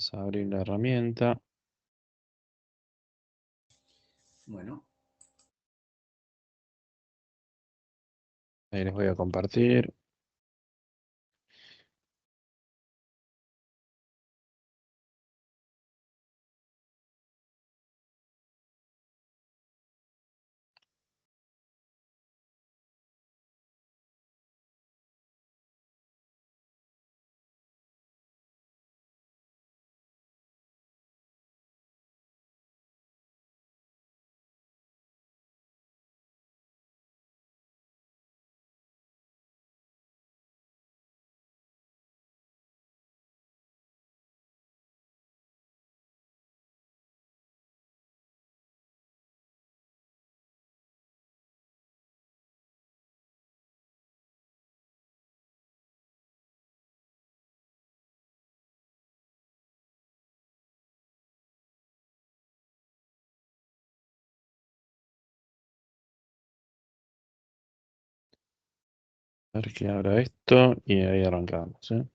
Vamos a abrir la herramienta. Bueno. Ahí les voy a compartir. A ver que abra esto y ahí arrancamos, ¿eh?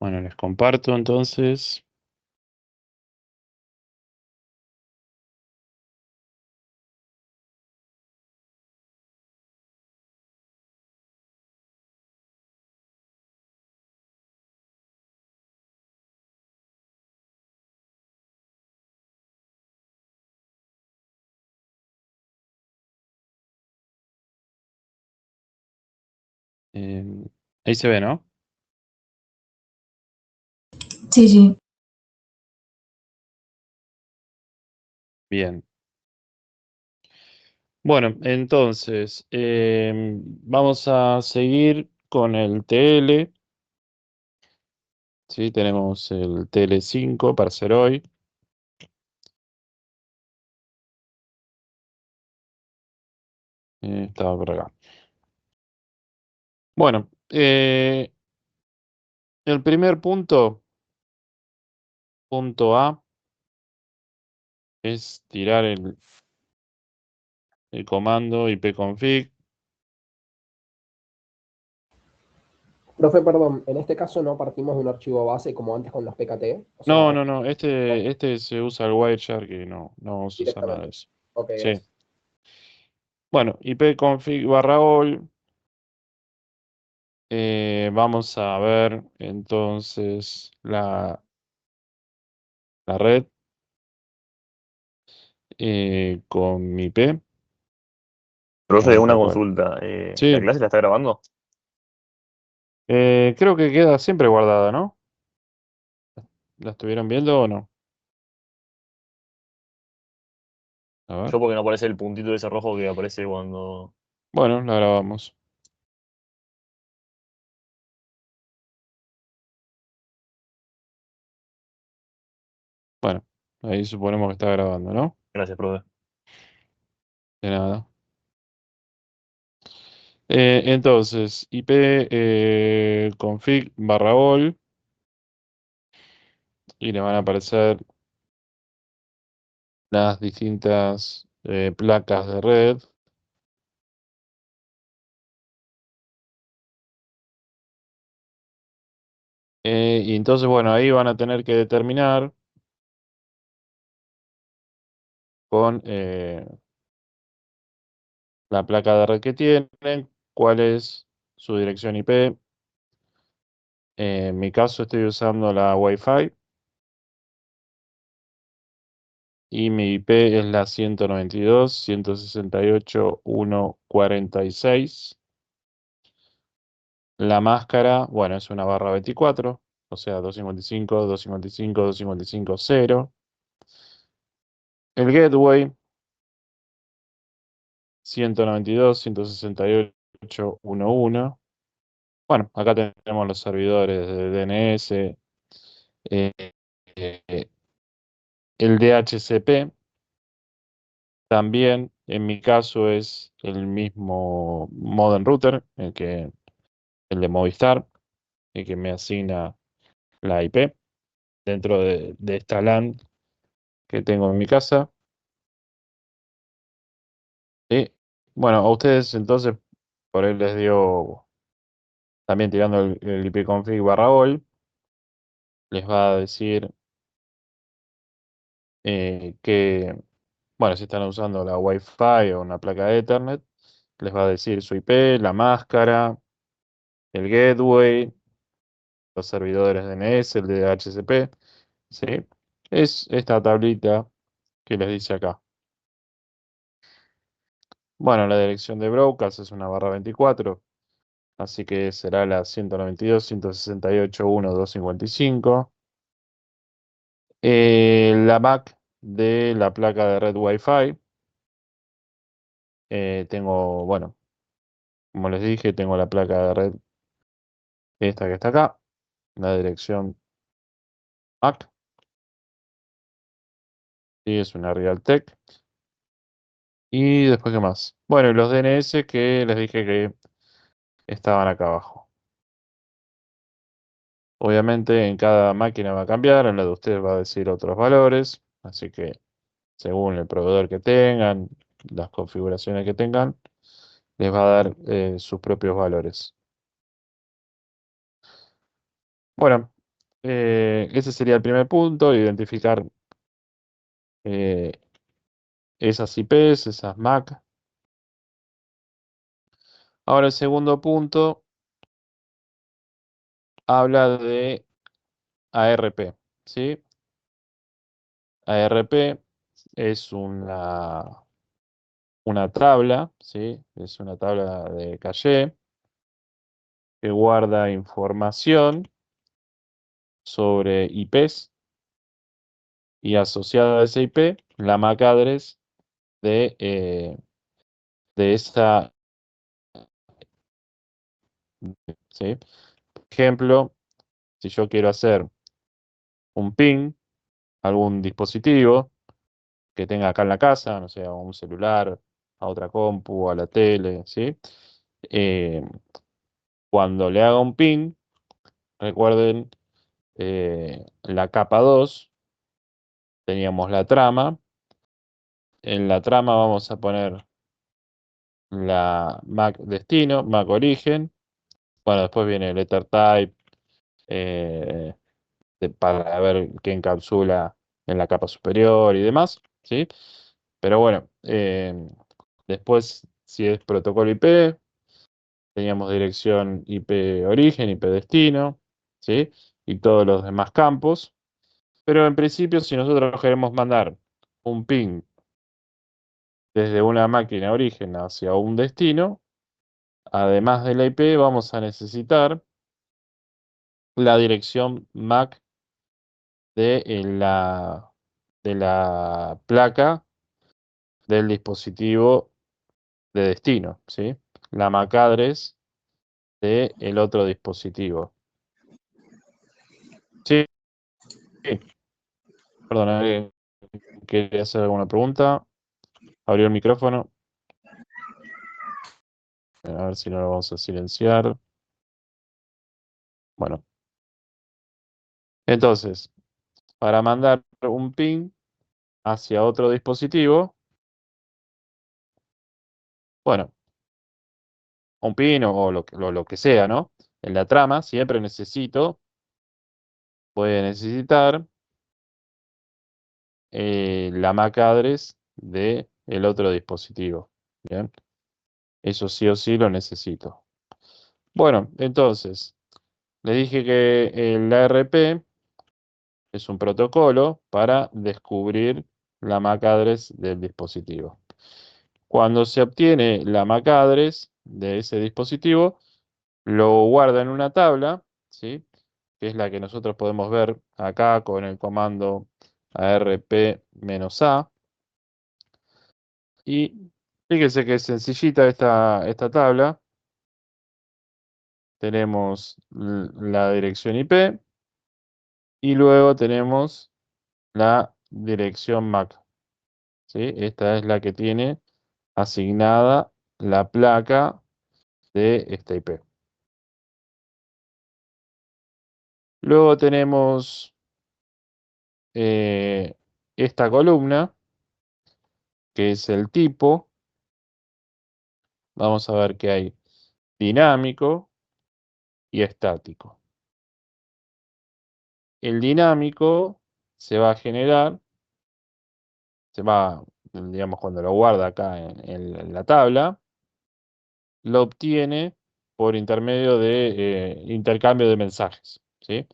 Bueno, les comparto entonces. Eh, Ahí se ve, ¿no? Sí, sí. Bien. Bueno, entonces, vamos a seguir con el TL. Sí, tenemos el TL5 para hacer hoy. Estaba por acá. Bueno, el primer punto, punto A, es tirar el comando ipconfig. Profe, perdón, en este caso no partimos de un archivo base como antes con los PKT, o sea, No, este se usa el Wireshark y no vamos a usar nada de directamente. eso. Ok, Sí. gracias. Bueno, ipconfig/all. Vamos a ver entonces la red con mi IP. Profe, Vamos una a poder. consulta. ¿La Sí, clase la está grabando? creo que queda siempre guardada, ¿no? ¿La estuvieron viendo o no? A ver. Yo porque no aparece el puntito ese rojo que aparece cuando... Bueno, la grabamos. Bueno, ahí suponemos que está grabando, ¿no? Gracias, profe. De nada. Entonces, IP config/all y le van a aparecer las distintas placas de red. Y entonces, bueno, ahí van a tener que determinar con la placa de red que tienen, cuál es su dirección IP. En mi caso estoy usando la Wi-Fi y mi IP es la 192.168.146. La máscara, bueno, es una barra 24, o sea, 255, 255, 255, 0. El gateway, 192.168.1.1. Bueno, acá tenemos los servidores de DNS, eh, eh, el DHCP. También, en mi caso, es el mismo modem router, el de Movistar, el que me asigna la IP dentro de esta LAN que tengo en mi casa. Bueno, a ustedes entonces, por él les dio, también tirando el ipconfig /all, les va a decir que, bueno, si están usando la Wi-Fi o una placa de Ethernet, les va a decir su IP, la máscara, el gateway, los servidores DNS, el de DHCP, ¿sí? Es esta tablita que les dice acá. Bueno, la dirección de broadcast es una /24, así que será la 192.168.1.255. La MAC de la placa de red Wi-Fi. Tengo, bueno, como les dije, tengo la placa de red esta que está acá, la dirección MAC, y es una Realtek. Y después, ¿qué más? Bueno, y los DNS que les dije que estaban acá abajo. Obviamente en cada máquina va a cambiar, en la de ustedes va a decir otros valores, así que según el proveedor que tengan, las configuraciones que tengan, les va a dar sus propios valores. Bueno, ese sería el primer punto, identificar eh, esas IPs, esas MAC. Ahora el segundo punto habla de ARP, ¿sí? ARP es una tabla, ¿sí? Es una tabla de caché que guarda información sobre IPs y asociada a esa IP, la MAC address de esa, ¿sí? Por ejemplo, si yo quiero hacer un ping a algún dispositivo que tenga acá en la casa, no sé, a un celular, a otra compu, a la tele, ¿sí? Eh, Cuando le haga un ping, recuerden la capa 2, teníamos la trama. En la trama vamos a poner la MAC destino, MAC origen. Bueno, después viene el EtherType eh, para ver qué encapsula en la capa superior y demás, ¿sí? Pero bueno, después, si es protocolo IP, teníamos dirección IP origen, IP destino, ¿sí? Y todos los demás campos. Pero en principio, si nosotros queremos mandar un ping desde una máquina origen hacia un destino, además de la IP, vamos a necesitar la dirección MAC de la placa del dispositivo de destino, ¿sí? La MAC address del otro dispositivo. Sí, sí. Perdón, ¿alguien quiere hacer alguna pregunta? Abrió el micrófono. A ver si no lo vamos a silenciar. Bueno, entonces, para mandar un ping hacia otro dispositivo, bueno, un pin o lo que sea, ¿no? En la trama siempre puede necesitar la MAC address de el otro dispositivo. Bien, eso sí o sí lo necesito. Bueno, entonces, le dije que el ARP es un protocolo para descubrir la MAC address del dispositivo. Cuando se obtiene la MAC address de ese dispositivo, lo guarda en una tabla, ¿sí? Que es la que nosotros podemos ver acá con el comando arp-a. Y fíjense que es sencillita esta tabla. Tenemos la dirección IP y luego tenemos la dirección MAC, ¿sí? Esta es la que tiene asignada la placa de esta IP. Luego tenemos esta columna, que es el tipo, vamos a ver que hay dinámico y estático. El dinámico se va a generar, digamos, cuando lo guarda acá en la tabla, lo obtiene por intermedio de intercambio de mensajes, ¿sí?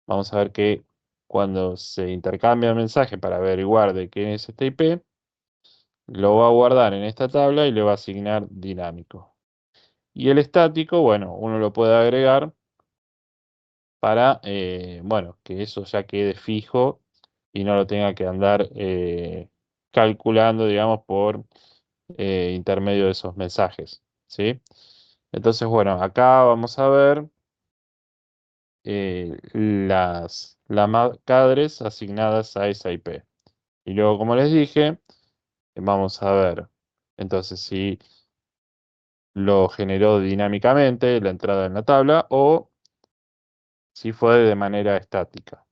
Vamos a ver que cuando se intercambia el mensaje para averiguar de qué es esta IP, lo va a guardar en esta tabla y le va a asignar dinámico. Y el estático, bueno, uno lo puede agregar para, bueno, que eso ya quede fijo y no lo tenga que andar calculando, digamos, por intermedio de esos mensajes, ¿sí? Entonces, bueno, acá vamos a ver las MAC asignadas a esa IP. Y luego, como les dije, vamos a ver entonces si lo generó dinámicamente la entrada en la tabla o si fue de manera estática.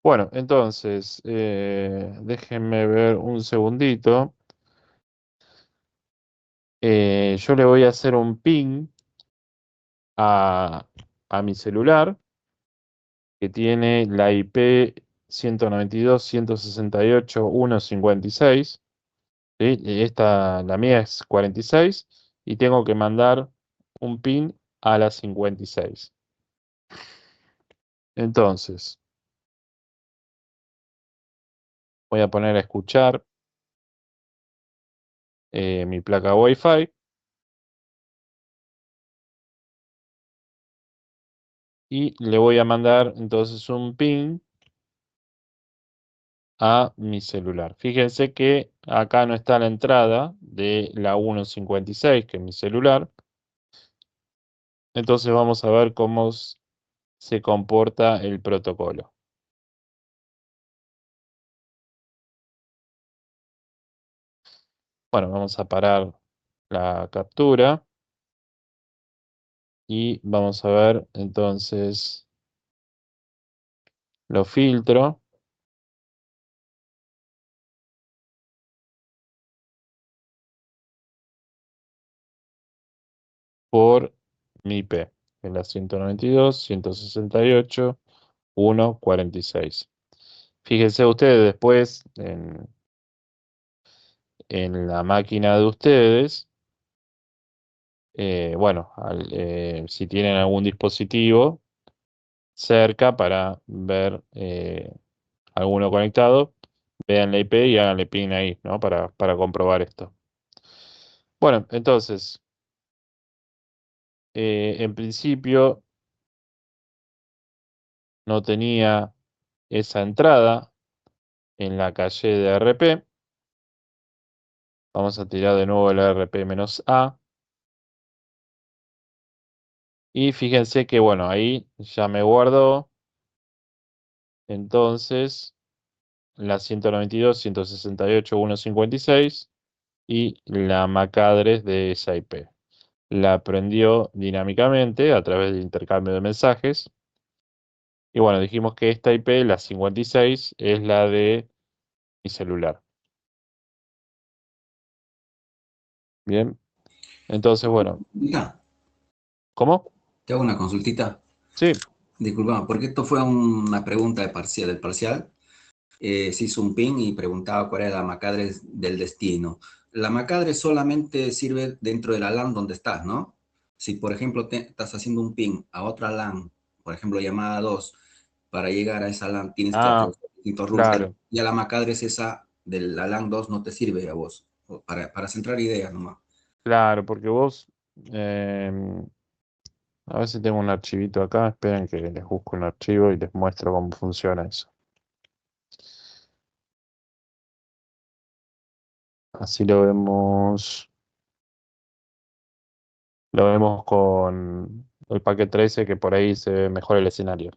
Bueno, entonces, déjenme ver un segundito. Yo le voy a hacer un ping a, a mi celular que tiene la IP 192.168.156. ¿Sí? Y la mía es 46 y tengo que mandar un pin a la 56. Entonces, voy a poner a escuchar mi placa Wi-Fi y le voy a mandar entonces un pin a mi celular. Fíjense que acá no está la entrada de la 156, que es mi celular. Entonces vamos a ver cómo se comporta el protocolo. Bueno, vamos a parar la captura y vamos a ver entonces lo filtro por mi IP, en la 192.168.146. Fíjense ustedes después en la máquina de ustedes, bueno, si tienen algún dispositivo cerca para ver alguno conectado, vean la IP y háganle ping ahí, ¿no? Para comprobar esto. Bueno, entonces, en principio no tenía esa entrada en la calle de RP. Vamos a tirar de nuevo el RP-A. Y fíjense que, bueno, ahí ya me guardó. Entonces, la 192.168.156 y la MAC address de esa IP. La aprendió dinámicamente a través de intercambio de mensajes. Y bueno, dijimos que esta IP, la 56, es la de mi celular. Bien. Entonces, bueno, Mira, ¿cómo? te hago una consultita. Sí. Disculpa, porque esto fue una pregunta del parcial. Se hizo un ping y preguntaba cuál era la MAC-address del destino. La MAC-address solamente sirve dentro de la LAN donde estás, ¿no? Si, por ejemplo, estás haciendo un ping a otra LAN, por ejemplo, llamada 2, para llegar a esa LAN tienes que Ah, atravesar distintos routers. claro, Y a la MAC-address esa de la LAN 2 no te sirve a vos, para centrar ideas nomás. claro, porque vos, em, a ver si tengo un archivito acá, esperen que les busco un archivo y les muestro cómo funciona eso. Así lo vemos con el paquete 13 que por ahí se ve mejor el escenario.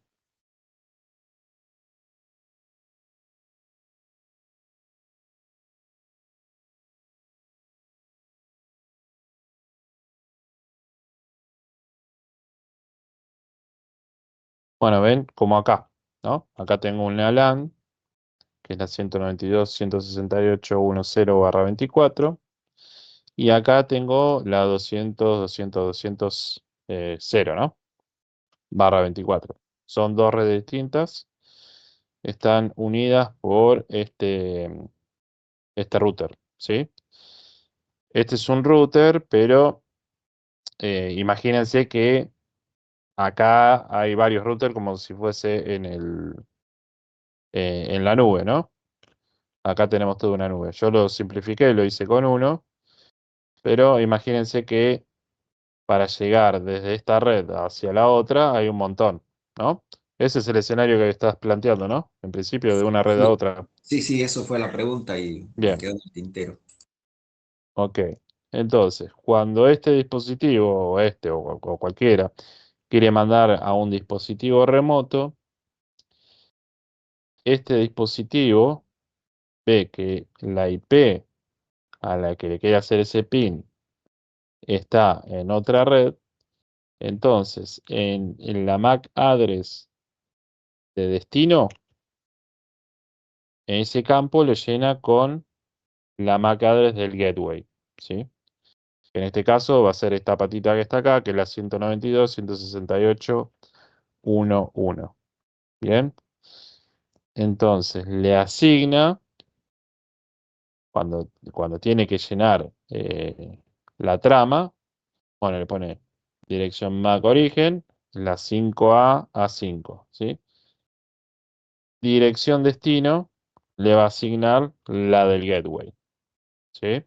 Bueno, ven, como acá, ¿no? Acá tengo una LAN, que es la 192.168.10/24, Y acá tengo la 200, 200, 200, 0, ¿no? Barra 24. Son dos redes distintas. Están unidas por este router, ¿sí? Este es un router, pero imagínense que acá hay varios routers como si fuese en la nube, ¿no? Acá tenemos toda una nube. Yo lo simplifiqué, lo hice con uno, pero imagínense que para llegar desde esta red hacia la otra hay un montón, ¿no? Ese es el escenario que estás planteando, ¿no? En principio, de una red a Sí, otra. sí, sí, eso fue la pregunta y me Bien, quedó en el tintero. ok. Entonces, cuando este dispositivo, o este, o cualquiera, quiere mandar a un dispositivo remoto, este dispositivo ve que la IP a la que le quiere hacer ese pin está en otra red, entonces en la MAC address de destino, en ese campo lo llena con la MAC address del gateway, ¿sí? En este caso va a ser esta patita que está acá, que es la 192.168.1.1. Bien, entonces le asigna, cuando tiene que llenar la trama, bueno, le pone dirección MAC origen, la 5A a 5, ¿sí? Dirección destino, le va a asignar la del gateway, ¿sí?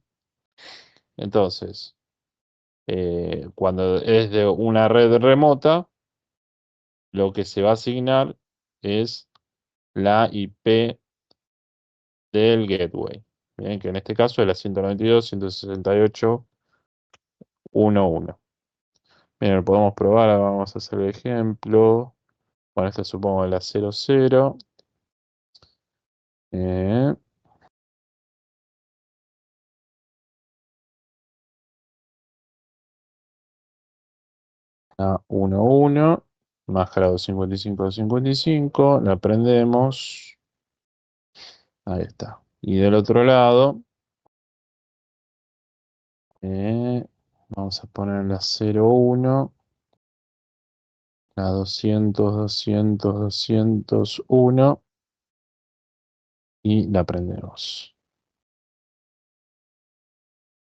Entonces, cuando es de una red remota, lo que se va a asignar es la IP del gateway. Bien, que en este caso es la 192.168.1.1. Bien, lo podemos probar, ahora vamos a hacer el ejemplo. Bueno, esta supongo es la 00. Eh, la 11, más grado 55 la prendemos. Ahí está. Y del otro lado, eh, vamos a poner la 01, la 200.200.201 y la prendemos.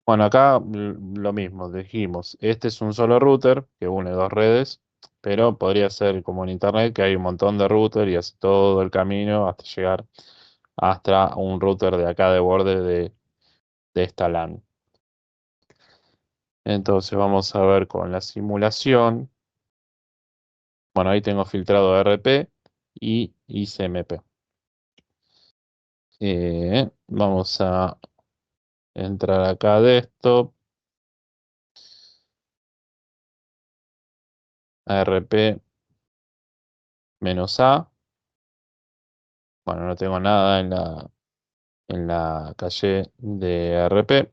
Bueno, acá lo mismo, dijimos, este es un solo router que une dos redes, pero podría ser como en internet que hay un montón de routers y hace todo el camino hasta llegar hasta un router de acá de borde de esta LAN. Entonces vamos a ver con la simulación. Bueno, ahí tengo filtrado RP y ICMP. Vamos a entrar acá a desktop, RP -A. Bueno, no tengo nada en la calle de RP.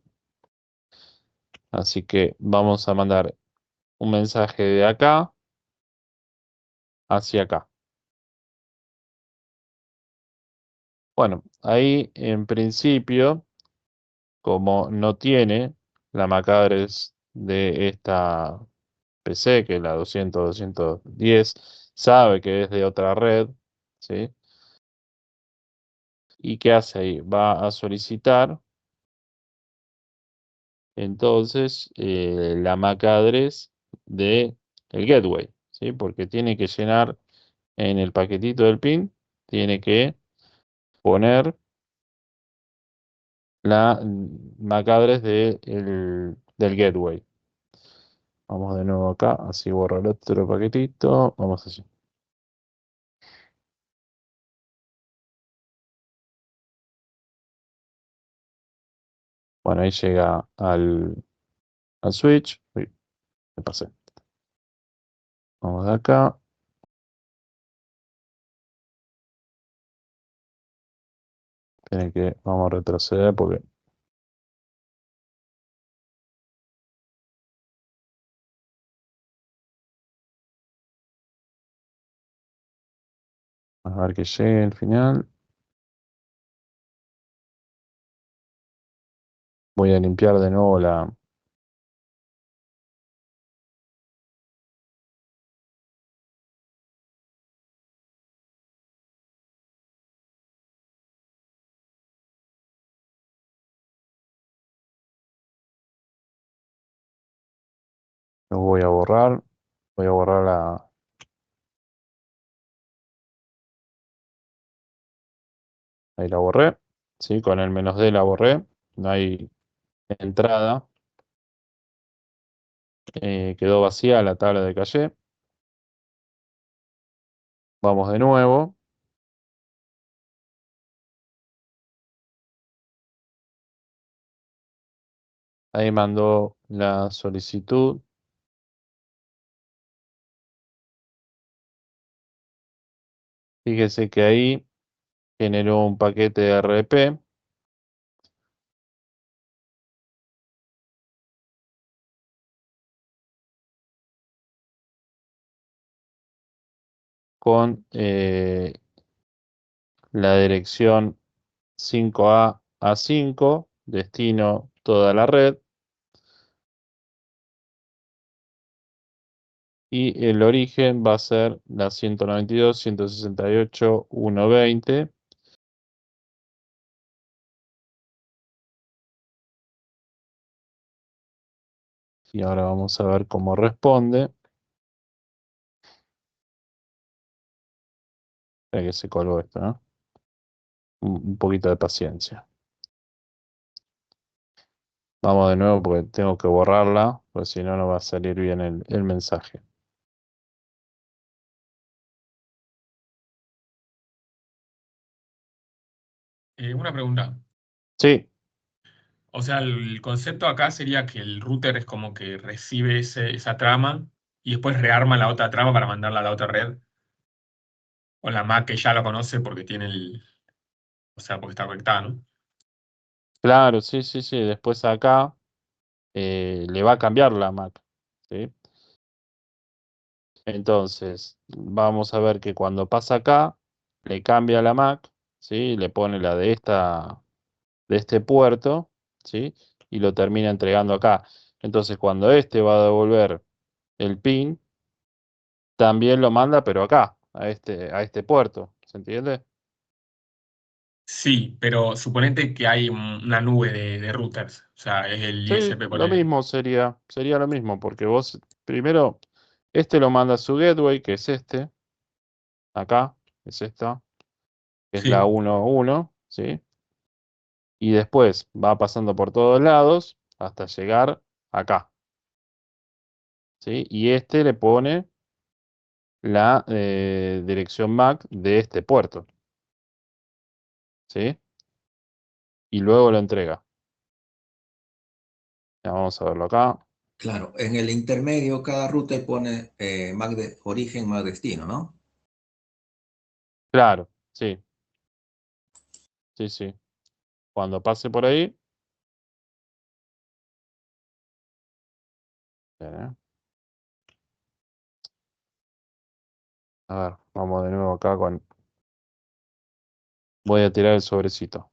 Así que vamos a mandar un mensaje de acá hacia acá. Bueno, ahí en principio, como no tiene la MAC address de esta PC, que es la 200.210, sabe que es de otra red, ¿sí? ¿Y qué hace ahí? Va a solicitar entonces la MAC address de el gateway, ¿sí? Porque tiene que llenar en el paquetito del pin, tiene que poner la MAC address del gateway. Vamos de nuevo acá, así borro el otro paquetito. Vamos así. Bueno, ahí llega al switch. Uy, me pasé. Vamos de acá. Tiene que, vamos a retroceder porque a ver que llegue el final. Voy a limpiar de nuevo la... Lo voy a borrar. Voy a borrar la... Ahí la borré. ¿Sí? Con el -d la borré. No hay entrada. Quedó vacía la tabla de caché. Vamos de nuevo. Ahí mandó la solicitud. Fíjese que ahí generó un paquete de RP con la dirección 5A a 5, destino toda la red, y el origen va a ser la 192.168.120. Y ahora vamos a ver cómo responde. Espera que se colgó esto, ¿no? Un poquito de paciencia. Vamos de nuevo porque tengo que borrarla, porque si no, no va a salir bien el mensaje. Una pregunta. Sí, O sea, el concepto acá sería que el router es como que recibe esa trama y después rearma la otra trama para mandarla a la otra red. O la MAC que ya lo conoce porque tiene o sea, porque está conectada, ¿no? claro, sí, sí, sí. Después acá le va a cambiar la MAC. ¿Sí? Entonces, vamos a ver que cuando pasa acá, le cambia la MAC, ¿sí? Le pone la de este puerto, ¿sí? Y lo termina entregando acá. Entonces, cuando este va a devolver el PIN, también lo manda, pero acá, a este puerto. ¿Se entiende? Sí, pero suponete que hay una nube de routers. O sea, es el Sí, ISP, lo ponele. mismo sería lo mismo, porque vos primero, este lo manda a su gateway, que es este, acá, es esta, que es la Sí. 1.1, ¿sí? Y después va pasando por todos lados hasta llegar acá, ¿sí? Y este le pone la dirección MAC de este puerto, ¿sí? Y luego lo entrega. Ya vamos a verlo acá. Claro, en el intermedio cada router pone MAC de origen, MAC destino, ¿no? Claro, sí, sí, sí. Cuando pase por ahí, eh, a ver, vamos de nuevo acá con... Voy a tirar el sobrecito.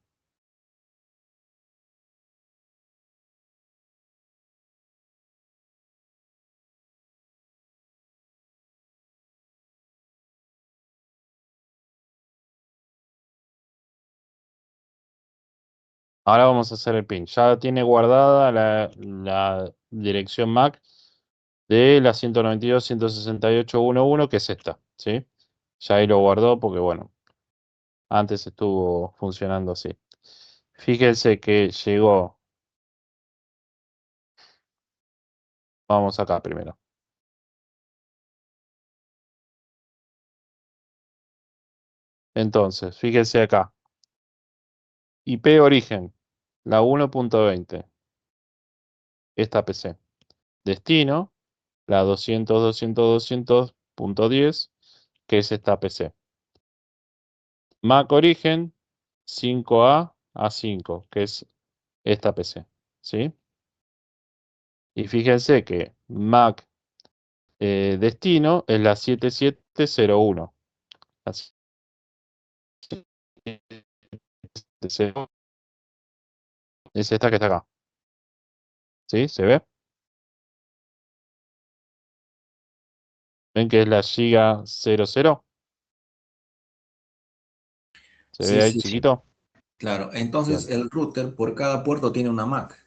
Ahora vamos a hacer el pin. Ya tiene guardada la dirección MAC de la 192.168.1.1, que es esta, ¿sí? Ya ahí lo guardó porque, bueno, antes estuvo funcionando así. Fíjense que llegó. Vamos acá primero. Entonces, fíjense acá. IP origen, la 1.20. Esta PC. Destino, la 200.200.200.10, que es esta PC. MAC origen, 5A a 5, que es esta PC. ¿Sí? Y fíjense que MAC destino es la 7701. La 7701 es esta que está acá. ¿Sí? ¿Se ve? ¿Ven que es la giga 00? ¿Se ve Sí, ahí sí, sí. chiquito? Claro. Entonces Bien. el router por cada puerto tiene una MAC.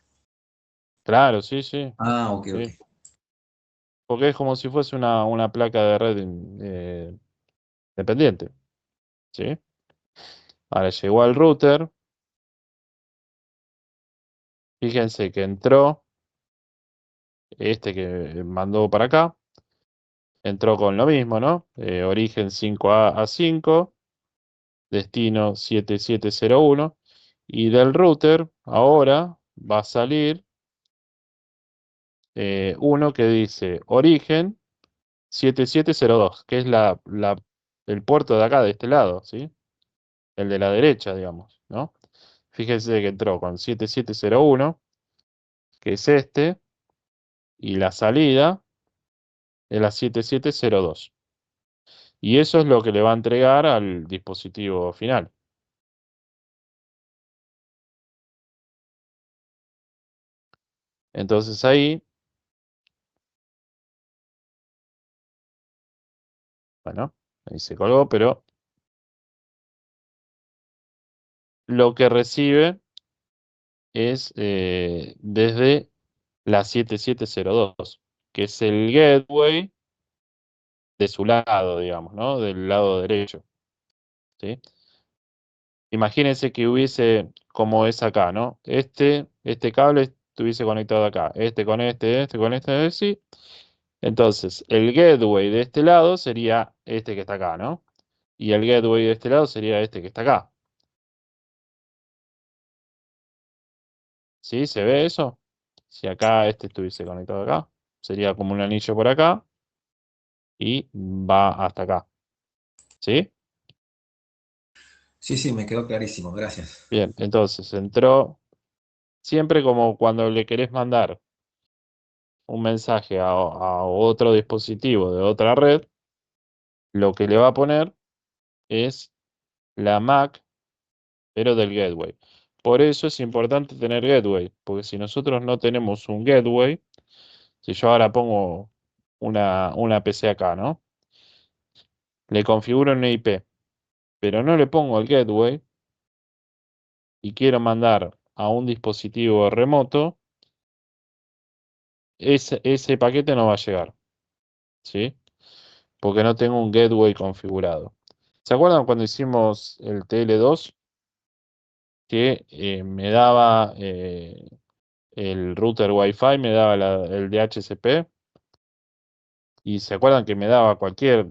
Claro, sí, sí. Ah, ok, ok. Sí. Porque es como si fuese una placa de red dependiente. ¿Sí? Ahora llegó al router. Fíjense que entró este que mandó para acá. Entró con lo mismo, ¿no? Origen 5A5, destino 7701. Y del router ahora va a salir uno que dice origen 7702, que es el puerto de acá, de este lado, ¿sí? El de la derecha, digamos, ¿no? Fíjense que entró con 7701, que es este, y la salida es la 7702. Y eso es lo que le va a entregar al dispositivo final. Entonces ahí, bueno, ahí se colgó, pero lo que recibe es desde la 7702, que es el gateway de su lado, digamos, ¿no? Del lado derecho, ¿sí? Imagínense que hubiese, como es acá, ¿no? Este cable estuviese conectado acá, este con este con este, sí. Entonces, el gateway de este lado sería este que está acá, ¿no? Y el gateway de este lado sería este que está acá. ¿Sí? ¿Se ve eso? Si acá este estuviese conectado acá, sería como un anillo por acá y va hasta acá. ¿Sí? Sí, sí, me quedó clarísimo. Gracias. Bien, entonces entró siempre como cuando le querés mandar un mensaje a otro dispositivo de otra red, lo que le va a poner es la MAC, pero del gateway. Por eso es importante tener gateway, porque si nosotros no tenemos un gateway, si yo ahora pongo una PC acá, ¿no? Le configuro una IP, pero no le pongo el gateway y quiero mandar a un dispositivo remoto, ese paquete no va a llegar, ¿sí? Porque no tengo un gateway configurado. ¿Se acuerdan cuando hicimos el TL2? Que me daba el router Wi-Fi, me daba el DHCP, y se acuerdan que me daba cualquier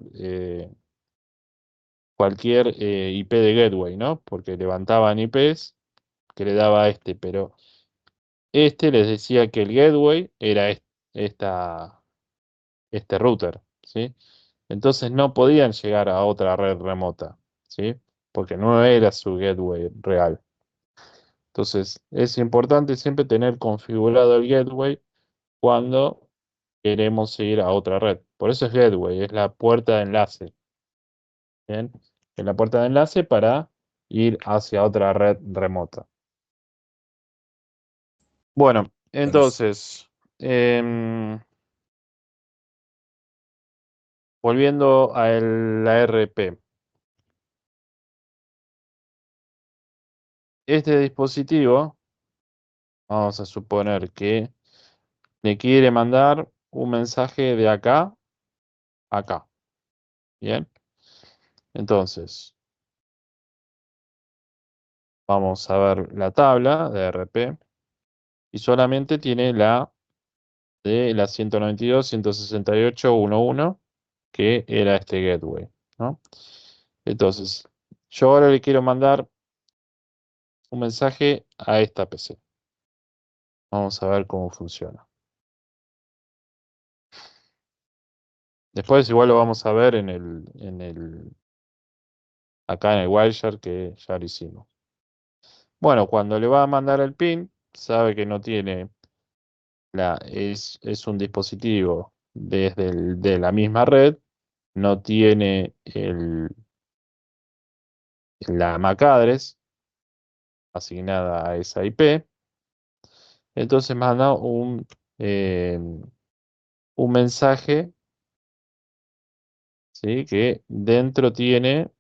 IP de gateway, ¿no? Porque levantaban IPs que le daba a este, pero este les decía que el gateway era esta, este router, ¿sí? Entonces no podían llegar a otra red remota, ¿sí? Porque no era su gateway real. Entonces es importante siempre tener configurado el gateway cuando queremos ir a otra red. Por eso es gateway, es la puerta de enlace. ¿Bien? Es la puerta de enlace para ir hacia otra red remota. Bueno, Clarísimo. entonces, volviendo a la RP. Este dispositivo, vamos a suponer que le quiere mandar un mensaje de acá a acá. Bien, entonces vamos a ver la tabla de RP y solamente tiene la de la 192.168.1.1, que era este gateway, ¿no? Entonces, yo ahora le quiero mandar un mensaje a esta PC. Vamos a ver cómo funciona. Después igual lo vamos a ver acá en el Wireshark, que ya lo hicimos. Bueno, cuando le va a mandar el pin, sabe que no tiene es un dispositivo de la misma red, no tiene la MAC address asignada a esa IP. Entonces manda un mensaje, ¿sí? Que dentro tiene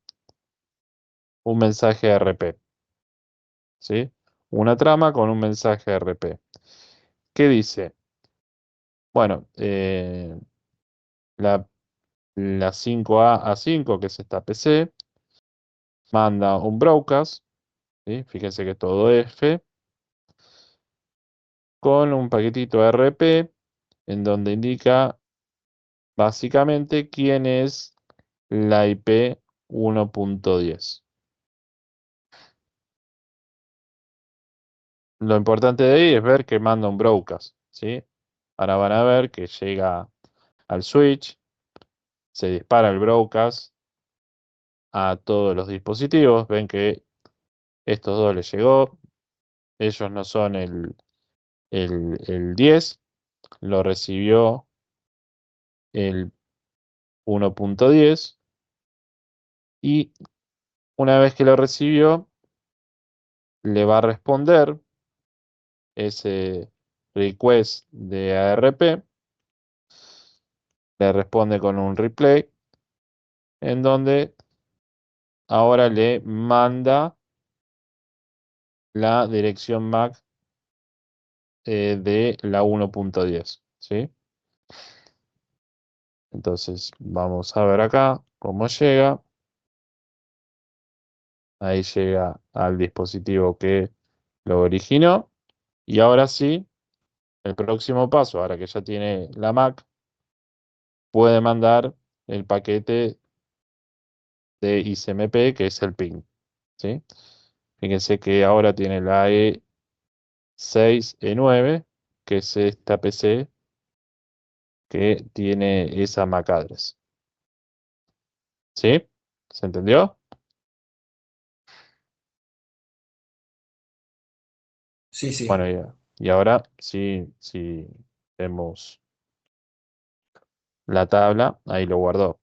un mensaje RP, ¿sí? Una trama con un mensaje RP. ¿Qué dice? Bueno, la 5A5, que es esta PC, manda un broadcast, ¿sí? Fíjense que es todo F, con un paquetito RP en donde indica básicamente quién es la IP 1.10. Lo importante de ahí es ver que manda un broadcast, ¿sí? Ahora van a ver que llega al switch, se dispara el broadcast a todos los dispositivos. Ven que estos dos les llegó. Ellos no son el 10, lo recibió el 1.10 y una vez que lo recibió, le va a responder ese request de ARP, le responde con un replay en donde ahora le manda la dirección MAC de la 1.10, ¿sí? Entonces vamos a ver acá cómo llega. Ahí llega al dispositivo que lo originó. Y ahora sí, el próximo paso, ahora que ya tiene la MAC, puede mandar el paquete de ICMP, que es el ping, ¿sí? Fíjense que ahora tiene la E6E9, que es esta PC que tiene esa MAC address. ¿Sí? ¿Se entendió? Sí, sí. Bueno, y ahora sí, sí vemos la tabla, ahí lo guardó,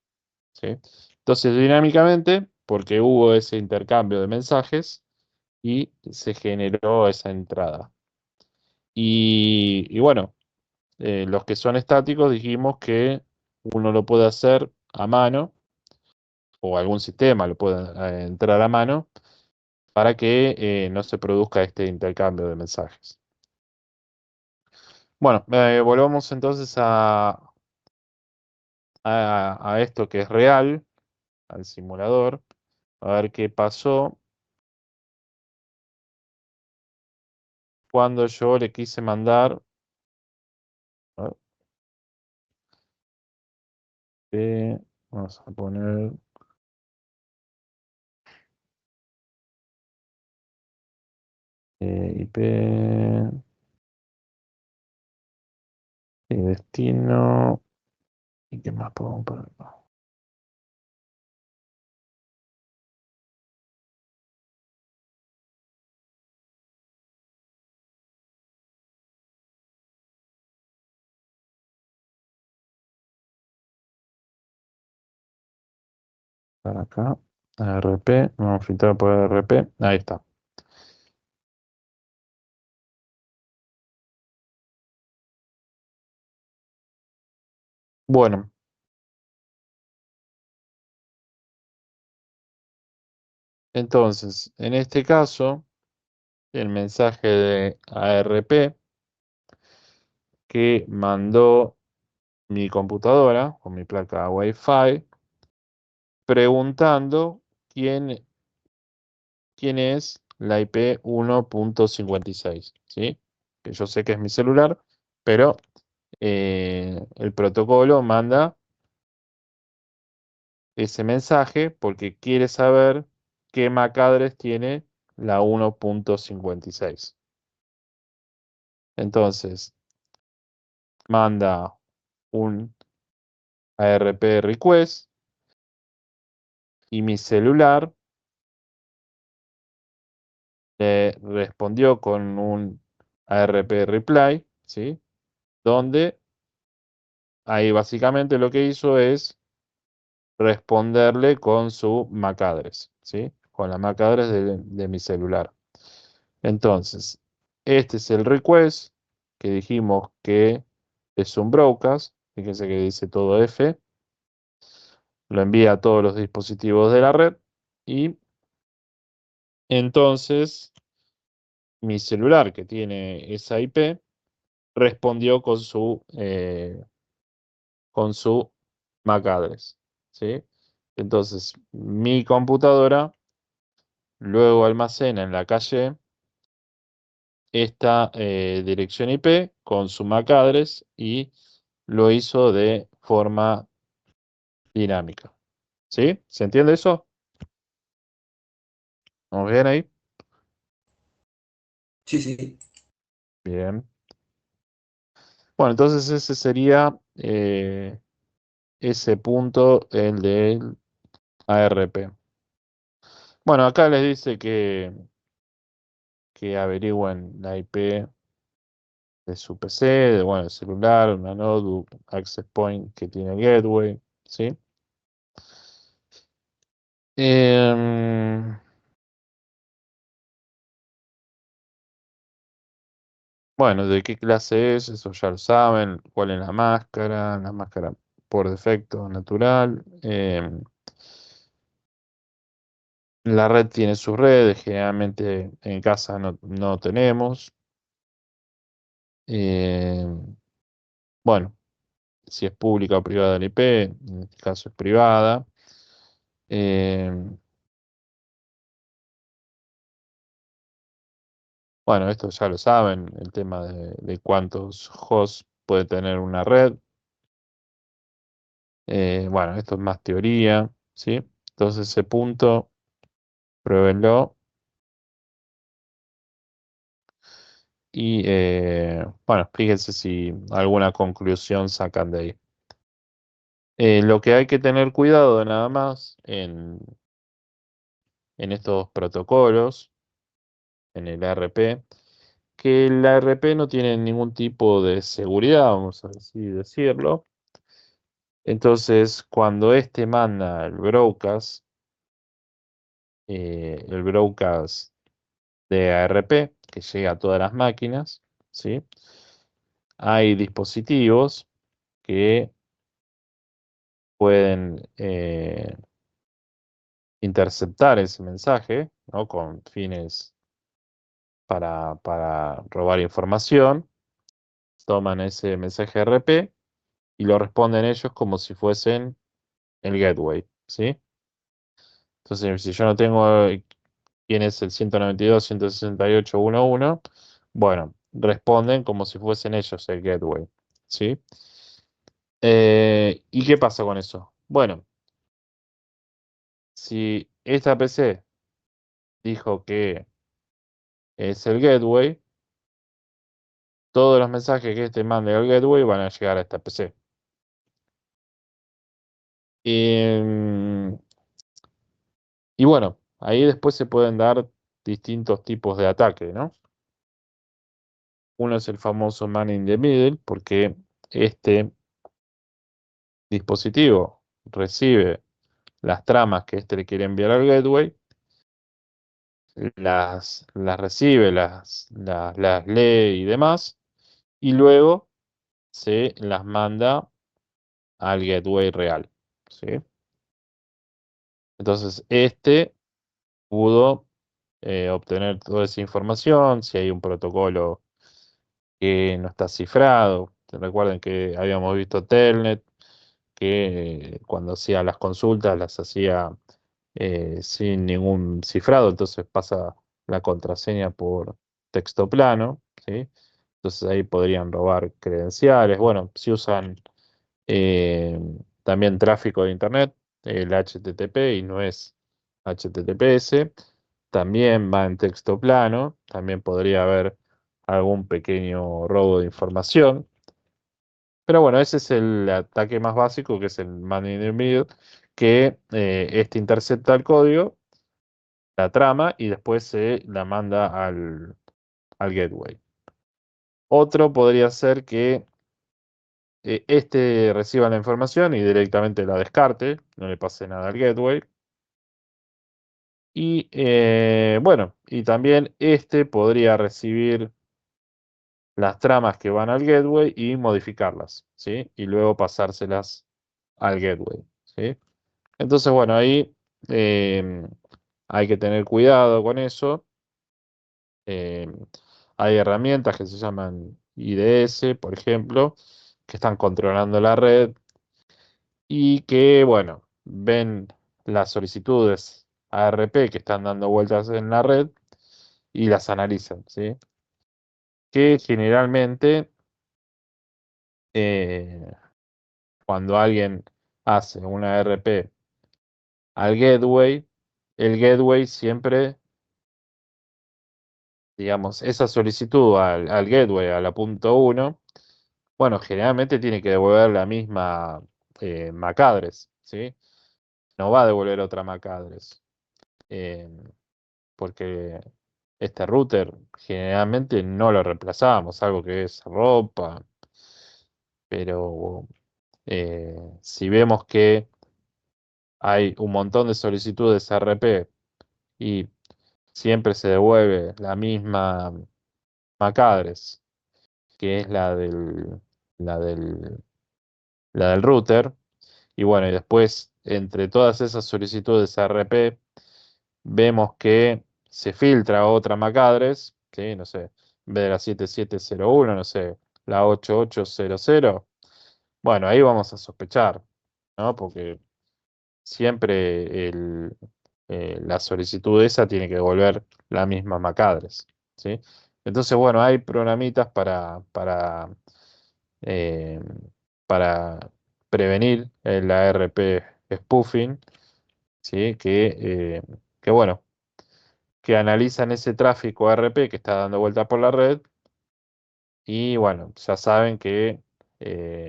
¿sí? Entonces, dinámicamente, porque hubo ese intercambio de mensajes y se generó esa entrada. Y bueno, los que son estáticos dijimos que uno lo puede hacer a mano o algún sistema lo puede entrar a mano para que no se produzca este intercambio de mensajes. Bueno, volvamos entonces a esto que es real, al simulador, a ver qué pasó cuando yo le quise mandar. A ver, vamos a poner IP y destino. ¿Y qué más podemos poner? Para acá, ARP, vamos a filtrar por ARP, ahí está. Bueno, entonces, en este caso, el mensaje de ARP que mandó mi computadora con mi placa Wi-Fi preguntando quién es la IP 1.56, ¿sí? Que yo sé que es mi celular, pero el protocolo manda ese mensaje porque quiere saber qué MAC address tiene la 1.56. Entonces, manda un ARP request y mi celular le respondió con un ARP reply, ¿sí? Donde ahí básicamente lo que hizo es responderle con su MAC address, ¿sí? Con la MAC address de mi celular. Entonces, este es el request que dijimos que es un broadcast, fíjense que dice todo F, lo envía a todos los dispositivos de la red y entonces mi celular que tiene esa IP respondió con su MAC address, ¿sí? Entonces mi computadora luego almacena en la calle esta dirección IP con su MAC address y lo hizo de forma dinámica. ¿Sí? ¿Se entiende eso? ¿Vamos bien ahí? Sí, sí. Bien. Bueno, entonces ese sería ese punto, el del ARP. Bueno, acá les dice que averigüen la IP de su PC, bueno, el celular, una notebook, access point que tiene el gateway, ¿sí? Em, bueno, ¿de qué clase es? Eso ya lo saben. ¿Cuál es la máscara? La máscara por defecto natural. La red tiene sus redes, generalmente en casa no tenemos. Bueno, si es pública o privada la IP, en este caso es privada. Bueno, esto ya lo saben, el tema de cuántos hosts puede tener una red. Bueno, esto es más teoría, ¿sí? Entonces ese punto, pruébenlo. Y bueno, fíjense si alguna conclusión sacan de ahí. Lo que hay que tener cuidado nada más en estos protocolos, en el ARP, que el ARP no tiene ningún tipo de seguridad, vamos a así decirlo. Entonces, cuando este manda el broadcast de ARP, que llega a todas las máquinas, ¿sí? Hay dispositivos que pueden interceptar ese mensaje, ¿no? Con fines para robar información, toman ese mensaje RP y lo responden ellos como si fuesen el gateway, ¿sí? Entonces, si yo no tengo quién es el 192.168.1.1, bueno, responden como si fuesen ellos el gateway, ¿sí? ¿Y qué pasa con eso? Bueno, si esta PC dijo que es el gateway, todos los mensajes que este mande al gateway van a llegar a esta PC. Y bueno, ahí después se pueden dar distintos tipos de ataque, ¿no? Uno es el famoso man in the middle, porque este dispositivo recibe las tramas que este le quiere enviar al gateway, las recibe, las lee y demás, y luego se las manda al gateway real, ¿sí? Entonces, este pudo obtener toda esa información, si hay un protocolo que no está cifrado. Recuerden que habíamos visto Telnet, que cuando hacía las consultas las hacía sin ningún cifrado, entonces pasa la contraseña por texto plano, ¿sí? Entonces ahí podrían robar credenciales. Bueno, si usan eh, también tráfico de Internet, el HTTP y no es HTTPS, también va en texto plano, también podría haber algún pequeño robo de información. Pero bueno, ese es el ataque más básico, que es el man in the middle, que este intercepta el código, la trama, y después se la manda al gateway. Otro podría ser que este reciba la información y directamente la descarte, no le pase nada al gateway. Y bueno, y también este podría recibir las tramas que van al gateway y modificarlas, ¿sí? Y luego pasárselas al gateway, ¿sí? Entonces, bueno, ahí hay que tener cuidado con eso. Eh, Hay herramientas que se llaman IDS, por ejemplo, que están controlando la red y que, bueno, ven las solicitudes ARP que están dando vueltas en la red y las analizan, ¿sí? Que generalmente eh, cuando alguien hace una ARP al gateway, el gateway siempre, digamos, esa solicitud al gateway, a la punto 1, bueno, generalmente tiene que devolver la misma MAC address, ¿sí? No va a devolver otra MAC address, eh, porque este router generalmente no lo reemplazamos, algo que es ropa, pero si vemos que hay un montón de solicitudes RP y siempre se devuelve la misma MAC address, que es la del, la del router. Y bueno, y después, entre todas esas solicitudes RP, vemos que se filtra otra MAC address, ¿sí? No sé, en vez de la 7701, no sé, la 8800. Bueno, ahí vamos a sospechar, ¿no? Porque siempre la solicitud esa tiene que devolver la misma MAC address, ¿sí? Entonces, bueno, hay programitas eh, para prevenir el ARP spoofing, ¿sí? Que bueno, que analizan ese tráfico ARP que está dando vuelta por la red y bueno, ya saben que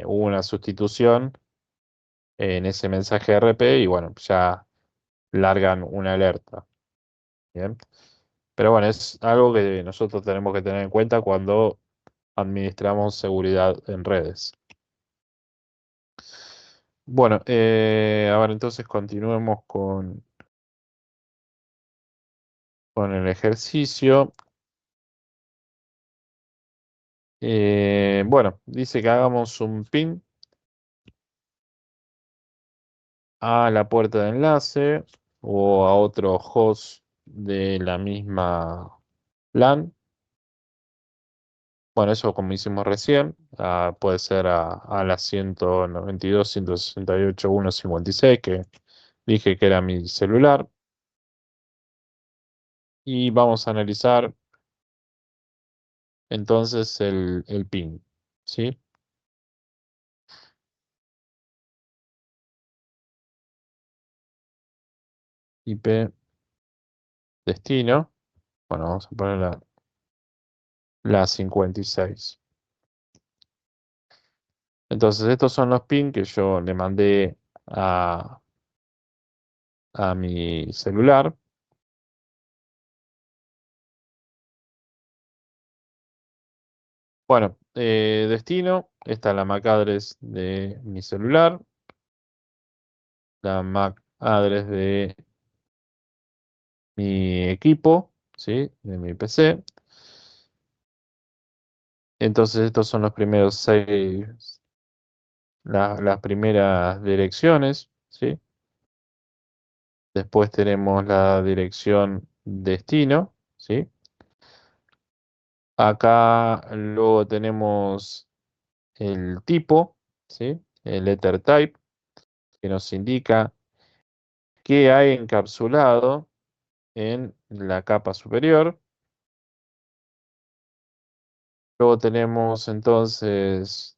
hubo una sustitución en ese mensaje ARP y bueno, ya largan una alerta. Bien. Pero bueno, es algo que nosotros tenemos que tener en cuenta cuando administramos seguridad en redes. Bueno, a ver, entonces continuemos con el ejercicio. Bueno, dice que hagamos un pin a la puerta de enlace o a otro host de la misma LAN. Bueno, eso como hicimos recién, puede ser a la 192.168.156 que dije que era mi celular. Y vamos a analizar entonces el ping, ¿sí? IP destino. Bueno, vamos a poner la 56. Entonces, estos son los ping que yo le mandé a mi celular. Bueno, destino, esta es la MAC address de mi celular, la MAC address de mi equipo, ¿sí? De mi PC. Entonces, estos son los primeros 6, las primeras direcciones, ¿sí? Después tenemos la dirección destino, ¿sí? Acá luego tenemos el tipo, ¿sí? El letter type, que nos indica qué hay encapsulado en la capa superior. Luego tenemos entonces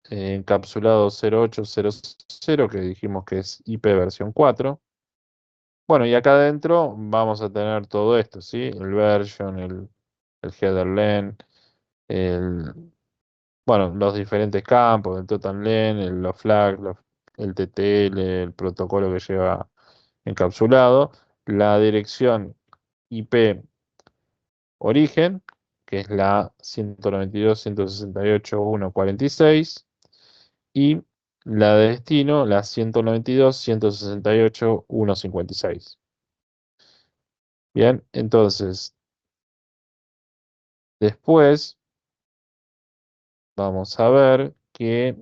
encapsulado 0800, que dijimos que es IP versión 4. Bueno, y acá adentro vamos a tener todo esto, ¿sí? El version, el header len, el, bueno, los diferentes campos, el total len, los flags, el TTL, el protocolo que lleva encapsulado, la dirección IP origen, que es la 192.168.146, y la de destino, la 192.168.156. Bien, entonces, después vamos a ver que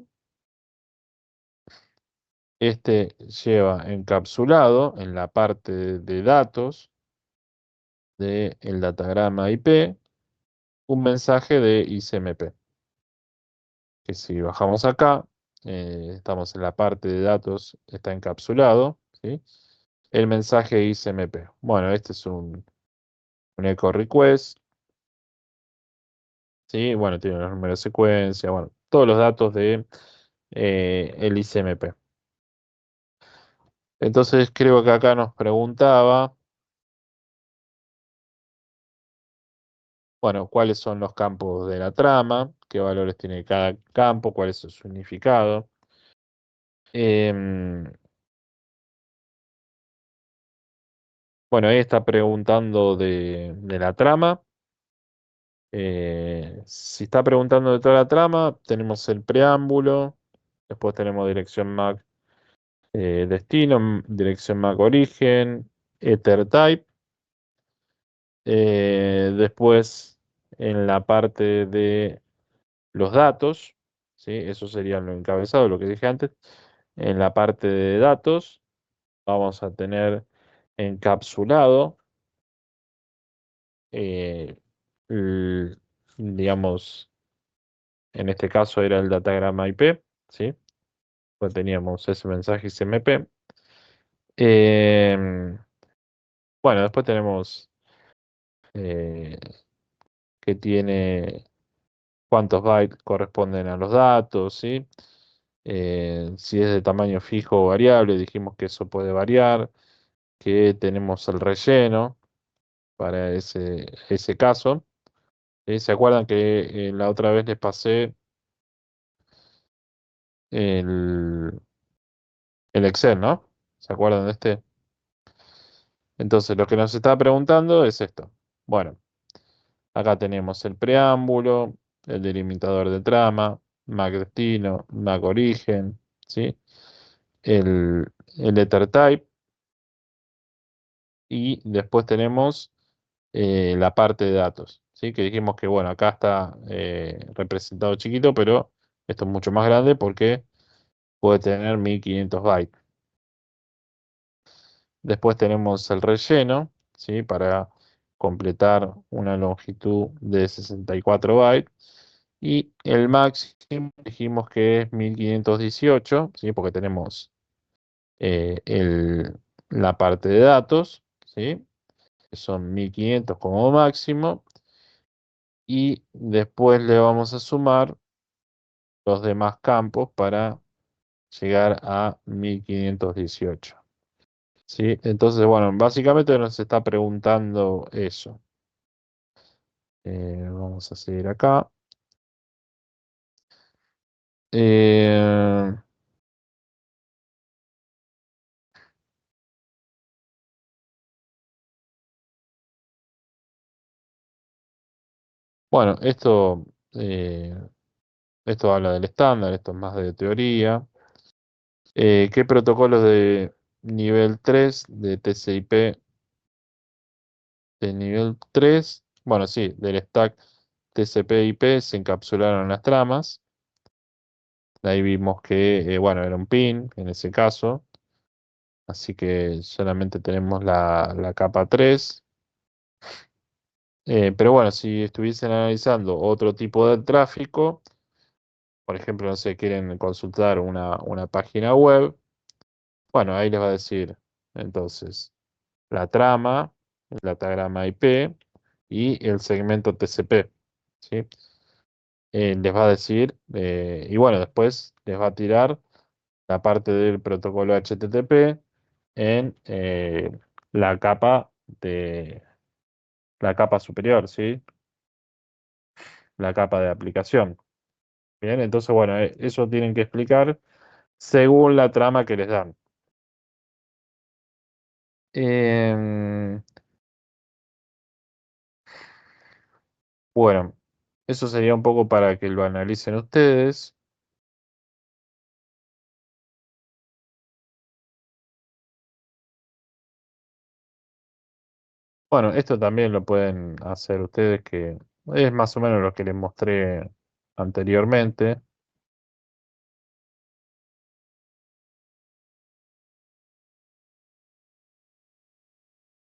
este lleva encapsulado en la parte de datos del datagrama IP un mensaje de ICMP. Que si bajamos acá, estamos en la parte de datos, está encapsulado, ¿sí? El mensaje ICMP. Bueno, este es un echo request, ¿sí? Bueno, tiene los números de secuencia, bueno, todos los datos de el ICMP. Entonces creo que acá nos preguntaba, bueno, cuáles son los campos de la trama, qué valores tiene cada campo, cuál es su significado. Bueno, ahí está preguntando de la trama. Si está preguntando de toda la trama, tenemos el preámbulo, después tenemos dirección MAC destino, dirección MAC origen, ether type. Después en la parte de los datos, ¿sí? Eso sería lo encabezado, lo que dije antes. En la parte de datos vamos a tener encapsulado, eh, digamos, en este caso era el datagrama IP, ¿sí? Pues teníamos ese mensaje ICMP. Bueno, después tenemos eh, que tiene cuántos bytes corresponden a los datos, ¿sí? Si es de tamaño fijo o variable, dijimos que eso puede variar, que tenemos el relleno para ese caso. ¿Se acuerdan que la otra vez les pasé el, el Excel, ¿no? ¿Se acuerdan de este? Entonces, lo que nos está preguntando es esto. Bueno, acá tenemos el preámbulo, el delimitador de trama, MAC destino, MAC origen, ¿sí? El ether type, y después tenemos la parte de datos, ¿sí? Que dijimos que, bueno, acá está representado chiquito, pero esto es mucho más grande porque puede tener 1500 bytes. Después tenemos el relleno, ¿sí? Para completar una longitud de 64 bytes. Y el máximo dijimos que es 1518, ¿sí? Porque tenemos la parte de datos, ¿sí? Que son 1500 como máximo. Y después le vamos a sumar los demás campos para llegar a 1518. ¿Sí? Entonces, bueno, básicamente nos está preguntando eso. Vamos a seguir acá. Eh, bueno, esto habla del estándar, esto es más de teoría. ¿Qué protocolos de nivel 3 de TCP de nivel 3? Bueno, sí, del stack TCP/IP se encapsularon las tramas. Ahí vimos que, bueno, era un pin en ese caso. Así que solamente tenemos la capa 3. Pero bueno, si estuviesen analizando otro tipo de tráfico, por ejemplo, no sé, quieren consultar una página web, bueno, ahí les va a decir entonces la trama, el datagrama IP y el segmento TCP, ¿sí? Les va a decir, y bueno, después les va a tirar la parte del protocolo HTTP en la capa de la capa superior, ¿sí? La capa de aplicación. Bien, entonces, bueno, eso tienen que explicar según la trama que les dan. Em, bueno, eso sería un poco para que lo analicen ustedes. Bueno, esto también lo pueden hacer ustedes, que es más o menos lo que les mostré anteriormente.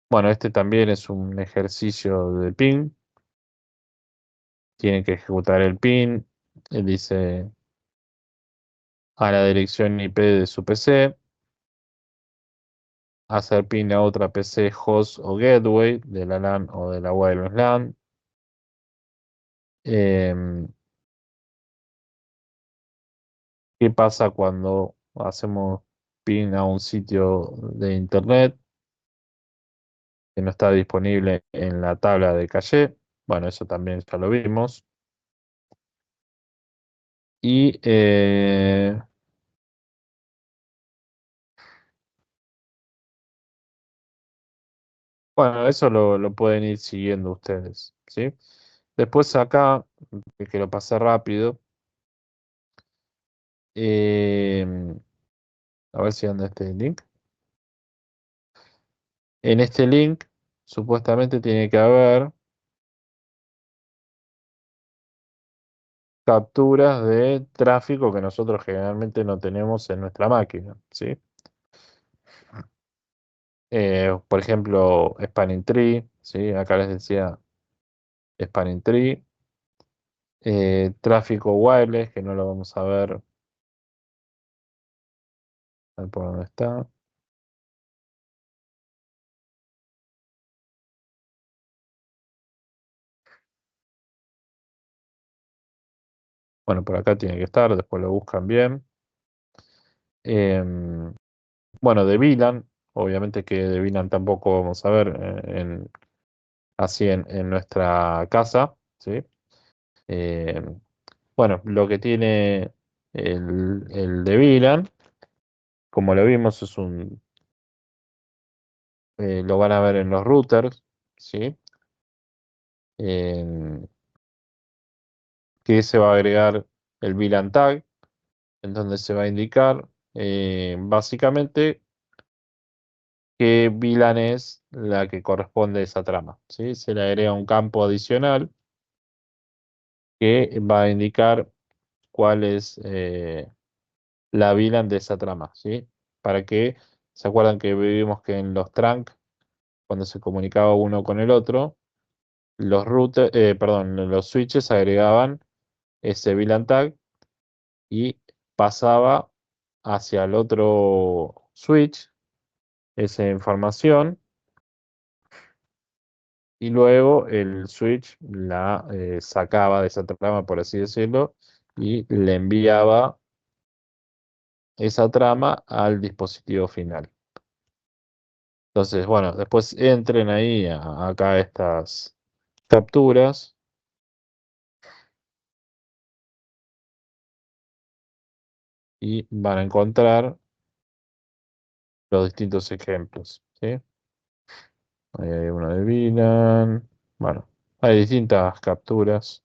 Bueno, este también es un ejercicio de ping. Tienen que ejecutar el ping. Dice a la dirección IP de su PC. Hacer ping a otra PC host o gateway de la LAN o de la wireless LAN. ¿Qué pasa cuando hacemos ping a un sitio de internet que no está disponible en la tabla de caché? Bueno, eso también ya lo vimos. Y bueno, eso lo pueden ir siguiendo ustedes, ¿sí? Después acá, que lo pasé rápido, a ver si anda este link. En este link, supuestamente tiene que haber capturas de tráfico que nosotros generalmente no tenemos en nuestra máquina, ¿sí? Por ejemplo, Spanning Tree, ¿sí? Acá les decía Spanning Tree. Tráfico wireless, que no lo vamos a ver. A ver por dónde está. Bueno, por acá tiene que estar, después lo buscan bien. Em, bueno, de VLAN, obviamente que de VLAN tampoco vamos a ver así en nuestra casa, ¿sí? Bueno, lo que tiene el de VLAN, como lo vimos, lo van a ver en los routers, ¿sí? Que se va a agregar el VLAN tag, en donde se va a indicar básicamente qué VLAN es la que corresponde a esa trama, ¿sí? Se le agrega un campo adicional que va a indicar cuál es la VLAN de esa trama, ¿sí? Para que, ¿se acuerdan que vimos que en los trunk, cuando se comunicaba uno con el otro, los switches agregaban ese VLAN tag y pasaba hacia el otro switch esa información y luego el switch la sacaba de esa trama, por así decirlo, y le enviaba esa trama al dispositivo final. Entonces, bueno, después entren ahí acá estas capturas y van a encontrar los distintos ejemplos, ¿sí? Ahí hay uno de VLAN. Bueno, hay distintas capturas.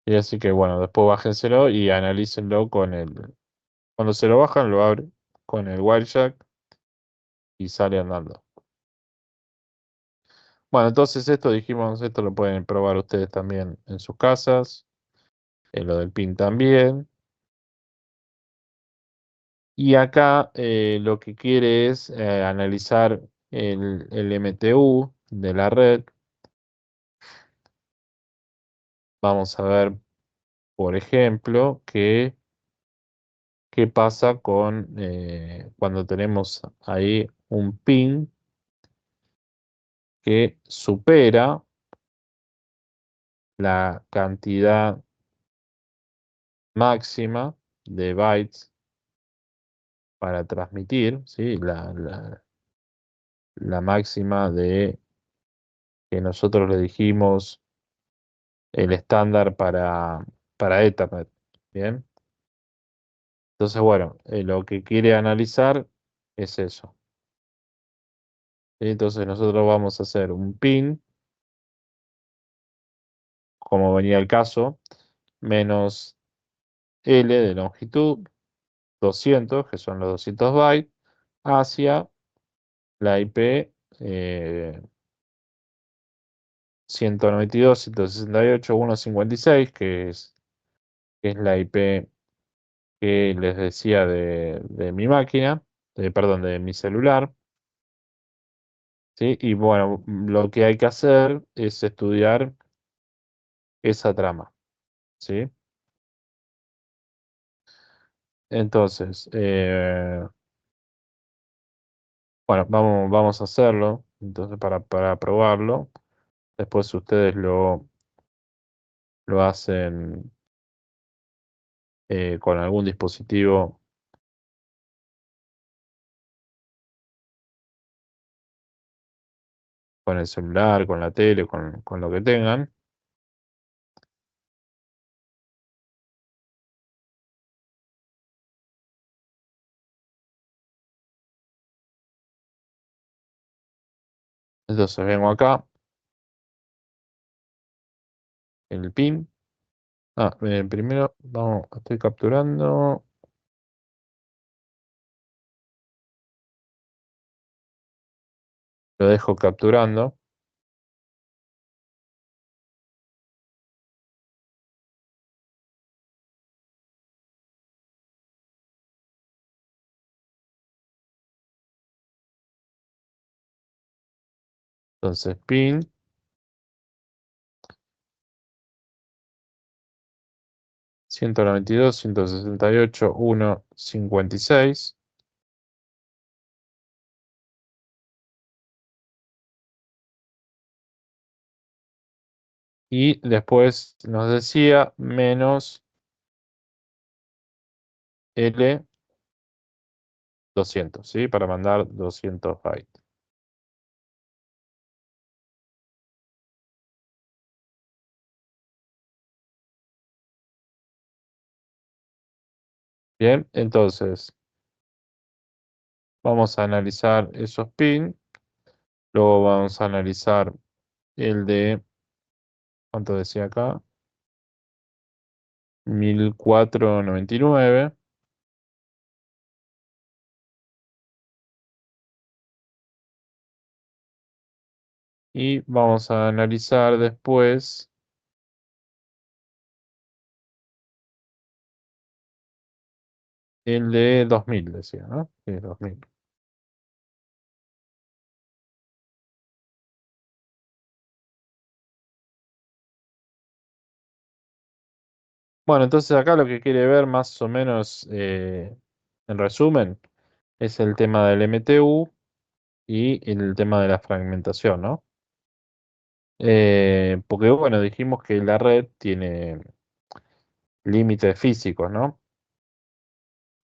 Y así que bueno, después bájenselo y analícenlo cuando se lo bajan, lo abren con el Wireshark y sale andando. Bueno, entonces esto dijimos, esto lo pueden probar ustedes también en sus casas, en lo del PIN también. Y acá lo que quiere es analizar el MTU de la red. Vamos a ver, por ejemplo, qué pasa con cuando tenemos ahí un PIN que supera la cantidad máxima de bytes para transmitir, ¿sí? La máxima de que nosotros le dijimos el estándar para Ethernet. Bien. Entonces, bueno, lo que quiere analizar es eso. ¿Sí? Entonces nosotros vamos a hacer un pin, como venía el caso, menos L de longitud, 200, que son los 200 bytes, hacia la IP 192.168.156, que es la IP que les decía de mi máquina, perdón, de mi celular. ¿Sí? Y bueno, lo que hay que hacer es estudiar esa trama. ¿Sí? Entonces, bueno, vamos a hacerlo. Entonces, para probarlo, después ustedes lo hacen con algún dispositivo, con el celular, con la tele, con lo que tengan. Entonces vengo acá, el pin. Primero estoy capturando. Lo dejo capturando. Entonces pin 192.168.156. Y después nos decía menos L200, ¿sí? Para mandar 200 bytes. Bien, entonces vamos a analizar esos pins. Luego vamos a analizar el de, ¿cuánto decía acá? 1499. Y vamos a analizar después el de 2000, decía, ¿no? Sí, 2000. Bueno, entonces acá lo que quiere ver más o menos, en resumen, es el tema del MTU y el tema de la fragmentación, ¿no? Porque bueno, dijimos que la red tiene límites físicos, ¿no?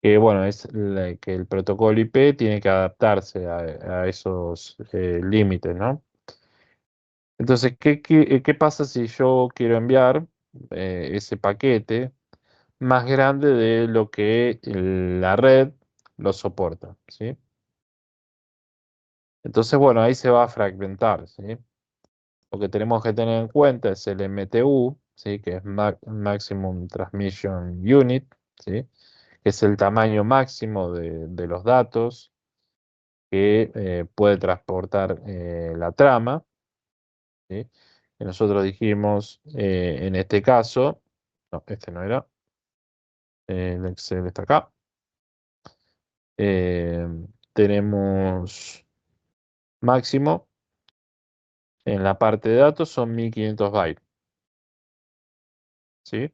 Que bueno, que el protocolo IP tiene que adaptarse a esos límites, ¿no? Entonces, ¿qué pasa si yo quiero enviar ese paquete más grande de lo que la red lo soporta? ¿Sí? Entonces, bueno, ahí se va a fragmentar, ¿sí? Lo que tenemos que tener en cuenta es el MTU, ¿sí? Que es Maximum Transmission Unit, ¿sí? Que es el tamaño máximo de los datos que puede transportar la trama, ¿sí? Que nosotros dijimos, en este caso, no, este no era, el Excel está acá. Eh, Tenemos máximo en la parte de datos son 1500 bytes, ¿sí?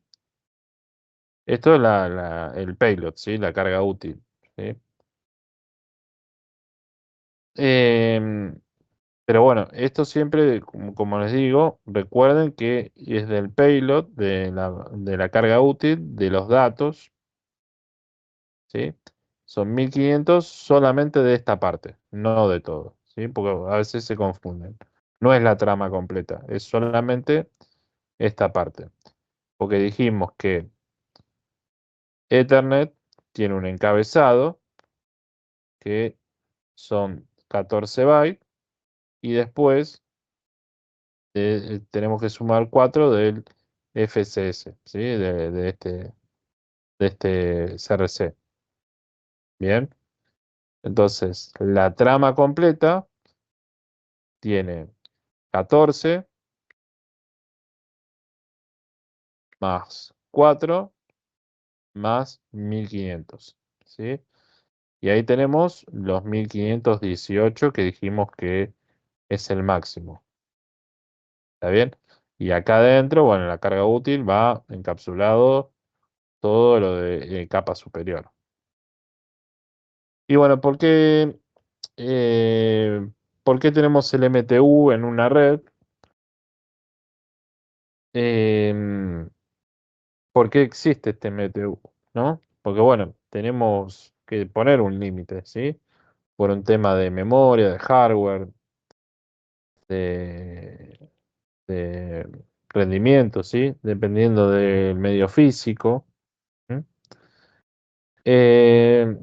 Esto es el payload, ¿sí? La carga útil, ¿sí? Em, pero bueno, esto siempre, como les digo, recuerden que es del payload, de la carga útil, de los datos, ¿sí? Son 1500 solamente de esta parte, no de todo, ¿sí? Porque a veces se confunden. No es la trama completa, es solamente esta parte. Porque dijimos que Ethernet tiene un encabezado que son 14 bytes y después tenemos que sumar 4 del FCS, ¿sí? de este CRC. Bien, entonces la trama completa tiene 14 más 4 más 1500, ¿sí? Y ahí tenemos los 1518 que dijimos que es el máximo. ¿Está bien? Y acá adentro, bueno, en la carga útil va encapsulado todo lo de capa superior. Y bueno, ¿por qué tenemos el MTU en una red? ¿Por qué existe este MTU? ¿No? Porque bueno, tenemos que poner un límite, ¿sí? Por un tema de memoria, de hardware, de, de rendimiento, ¿sí? Dependiendo del medio físico. ¿Mm? Eh,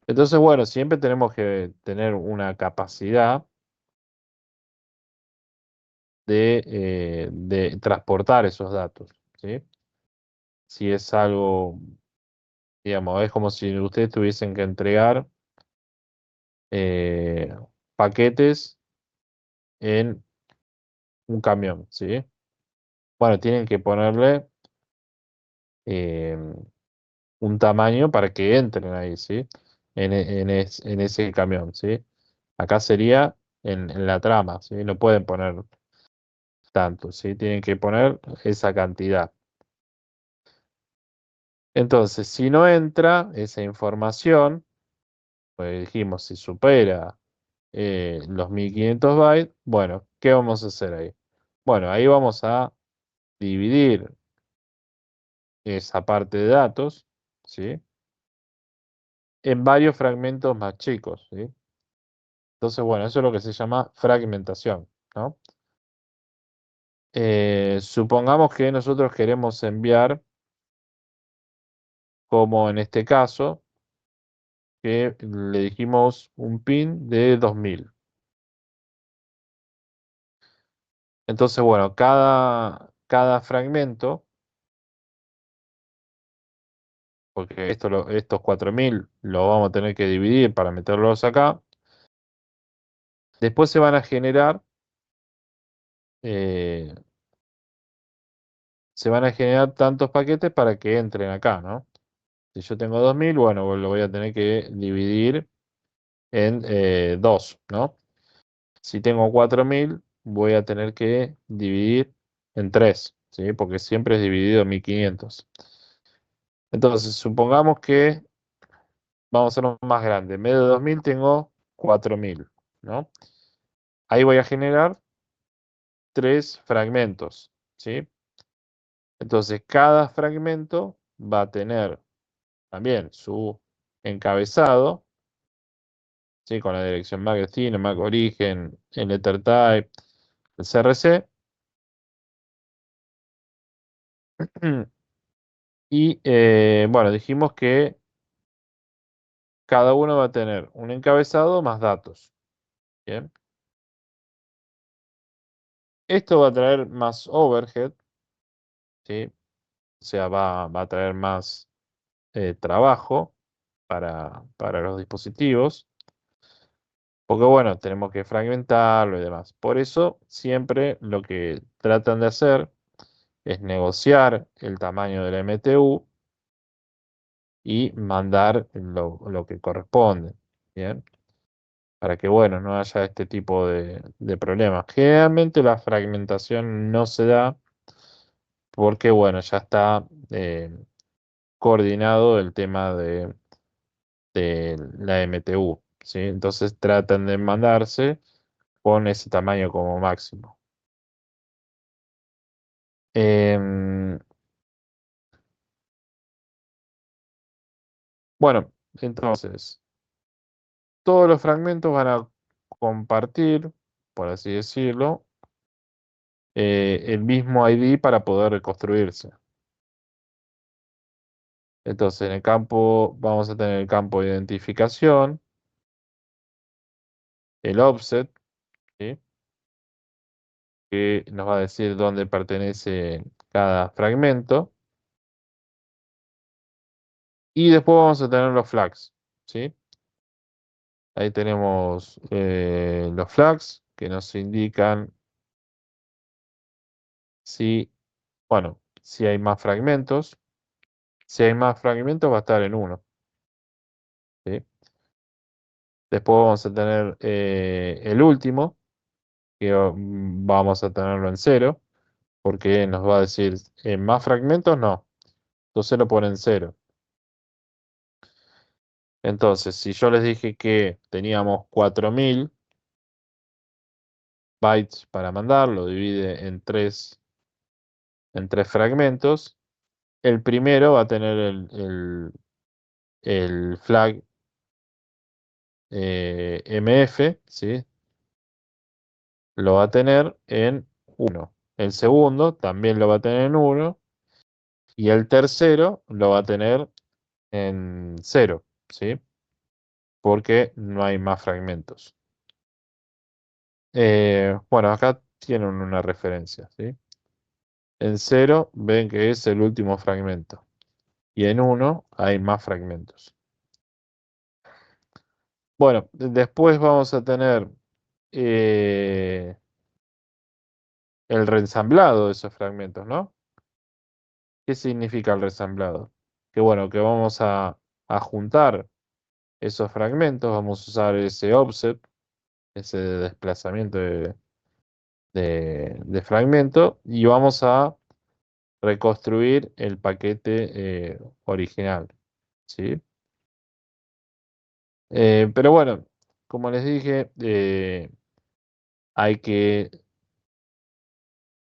entonces, bueno, siempre tenemos que tener una capacidad de transportar esos datos, ¿sí? Si es algo, digamos, es como si ustedes tuviesen que entregar eh, paquetes en un camión, ¿sí? Bueno, tienen que ponerle eh, un tamaño para que entren ahí, ¿sí? En ese camión, ¿sí? Acá sería en la trama, ¿sí? No pueden poner tanto, ¿sí? Tienen que poner esa cantidad. Entonces, si no entra esa información, pues dijimos, si supera los 1500 bytes, bueno, ¿qué vamos a hacer ahí? Bueno, ahí vamos a dividir esa parte de datos, ¿sí? En varios fragmentos más chicos, ¿sí? Entonces, bueno, eso es lo que se llama fragmentación, ¿no? Supongamos que nosotros queremos enviar, como en este caso, que le dijimos un pin de 2000. Entonces, bueno, cada fragmento, porque estos 4000 los vamos a tener que dividir para meterlos acá, después eh, se van a generar tantos paquetes para que entren acá, ¿no? Si yo tengo 2000, bueno, lo voy a tener que dividir en 2, ¿no? Si tengo 4000, voy a tener que dividir en 3, ¿sí? Porque siempre es dividido en 1500. Entonces, supongamos que vamos a hacerlo más grande. En vez de 2000 tengo 4000, ¿no? Ahí voy a generar 3 fragmentos, ¿sí? Entonces, cada fragmento va a tener también su encabezado, ¿sí? Con la dirección MAC destino, MAC origen, el letter type, el CRC. Y bueno, dijimos que cada uno va a tener un encabezado más datos. Bien. Esto va a traer más overhead, ¿sí? O sea, va a traer más trabajo para los dispositivos. Porque bueno, tenemos que fragmentarlo y demás. Por eso, siempre lo que tratan de hacer es negociar el tamaño de la MTU y mandar lo que corresponde. Bien. Para que, bueno, no haya este tipo de problemas. Generalmente la fragmentación no se da porque, bueno, ya está coordinado el tema de la MTU, ¿sí? Entonces tratan de mandarse con ese tamaño como máximo. Em, bueno, entonces, todos los fragmentos van a compartir, por así decirlo, el mismo ID para poder reconstruirse. Entonces, en el campo vamos a tener el campo de identificación, el offset, ¿sí? Que nos va a decir dónde pertenece cada fragmento. Y después vamos a tener los flags, ¿sí? Ahí tenemos los flags que nos indican si Bueno, si hay más fragmentos, va a estar en 1. ¿Sí? Después vamos a tener el último, que vamos a tenerlo en 0, porque nos va a decir, más fragmentos no, entonces lo pone en 0. Entonces, si yo les dije que teníamos 4000 bytes para mandar, lo divide en 3 fragmentos. El primero va a tener el flag MF, ¿sí? Lo va a tener en 1. El segundo también lo va a tener en 1. Y el tercero lo va a tener en 0, ¿sí? Porque no hay más fragmentos. Bueno, acá tienen una referencia, ¿sí? En 0 ven que es el último fragmento. Y en 1 hay más fragmentos. Bueno, después vamos a tener el reensamblado de esos fragmentos, ¿no? ¿Qué significa el reensamblado? Que bueno, que vamos a juntar esos fragmentos, vamos a usar ese offset, ese desplazamiento de fragmento, y vamos a reconstruir el paquete original, ¿sí? Pero bueno, como les dije, hay que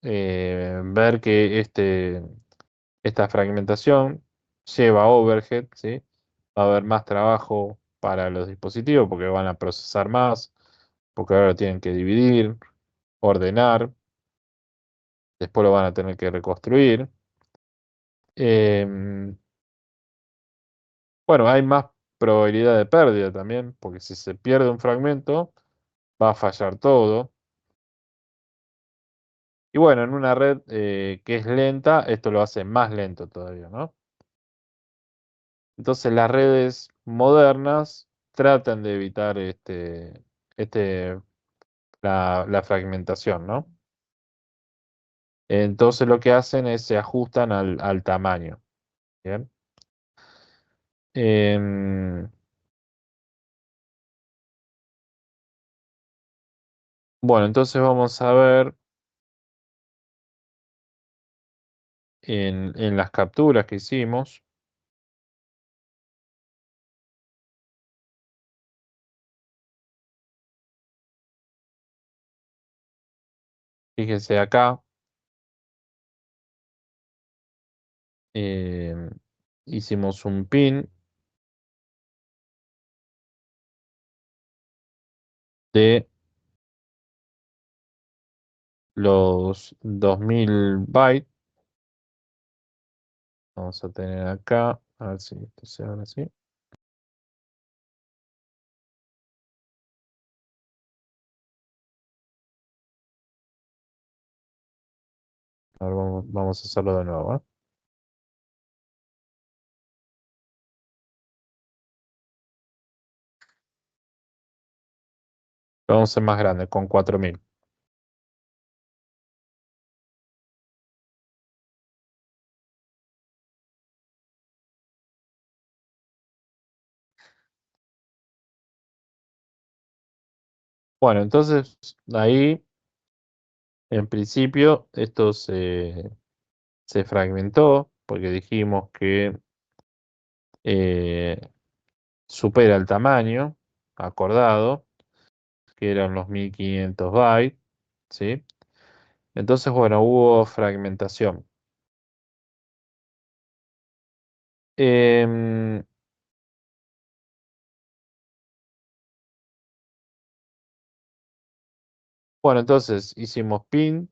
ver que esta fragmentación lleva overhead, ¿sí? Va a haber más trabajo para los dispositivos porque van a procesar más, porque ahora lo tienen que dividir, ordenar, después lo van a tener que reconstruir. Bueno, hay más probabilidad de pérdida también, porque si se pierde un fragmento, va a fallar todo. Y bueno, en una red que es lenta, esto lo hace más lento todavía, ¿no? Entonces las redes modernas tratan de evitar la fragmentación, ¿no? Entonces lo que hacen es se ajustan al tamaño. ¿Bien? Bueno, entonces vamos a ver en las capturas que hicimos. Fíjense acá. Hicimos un pin de los 2000 bytes. Vamos a tener acá, a ver si esto se abre así. Ahora vamos a hacerlo de nuevo, ¿eh? Lo vamos a hacer más grande, con 4000. Bueno, entonces ahí, en principio, esto se fragmentó, porque dijimos que supera el tamaño acordado, que eran los 1500 bytes, ¿sí? Entonces, bueno, hubo fragmentación. Em, bueno, entonces hicimos pin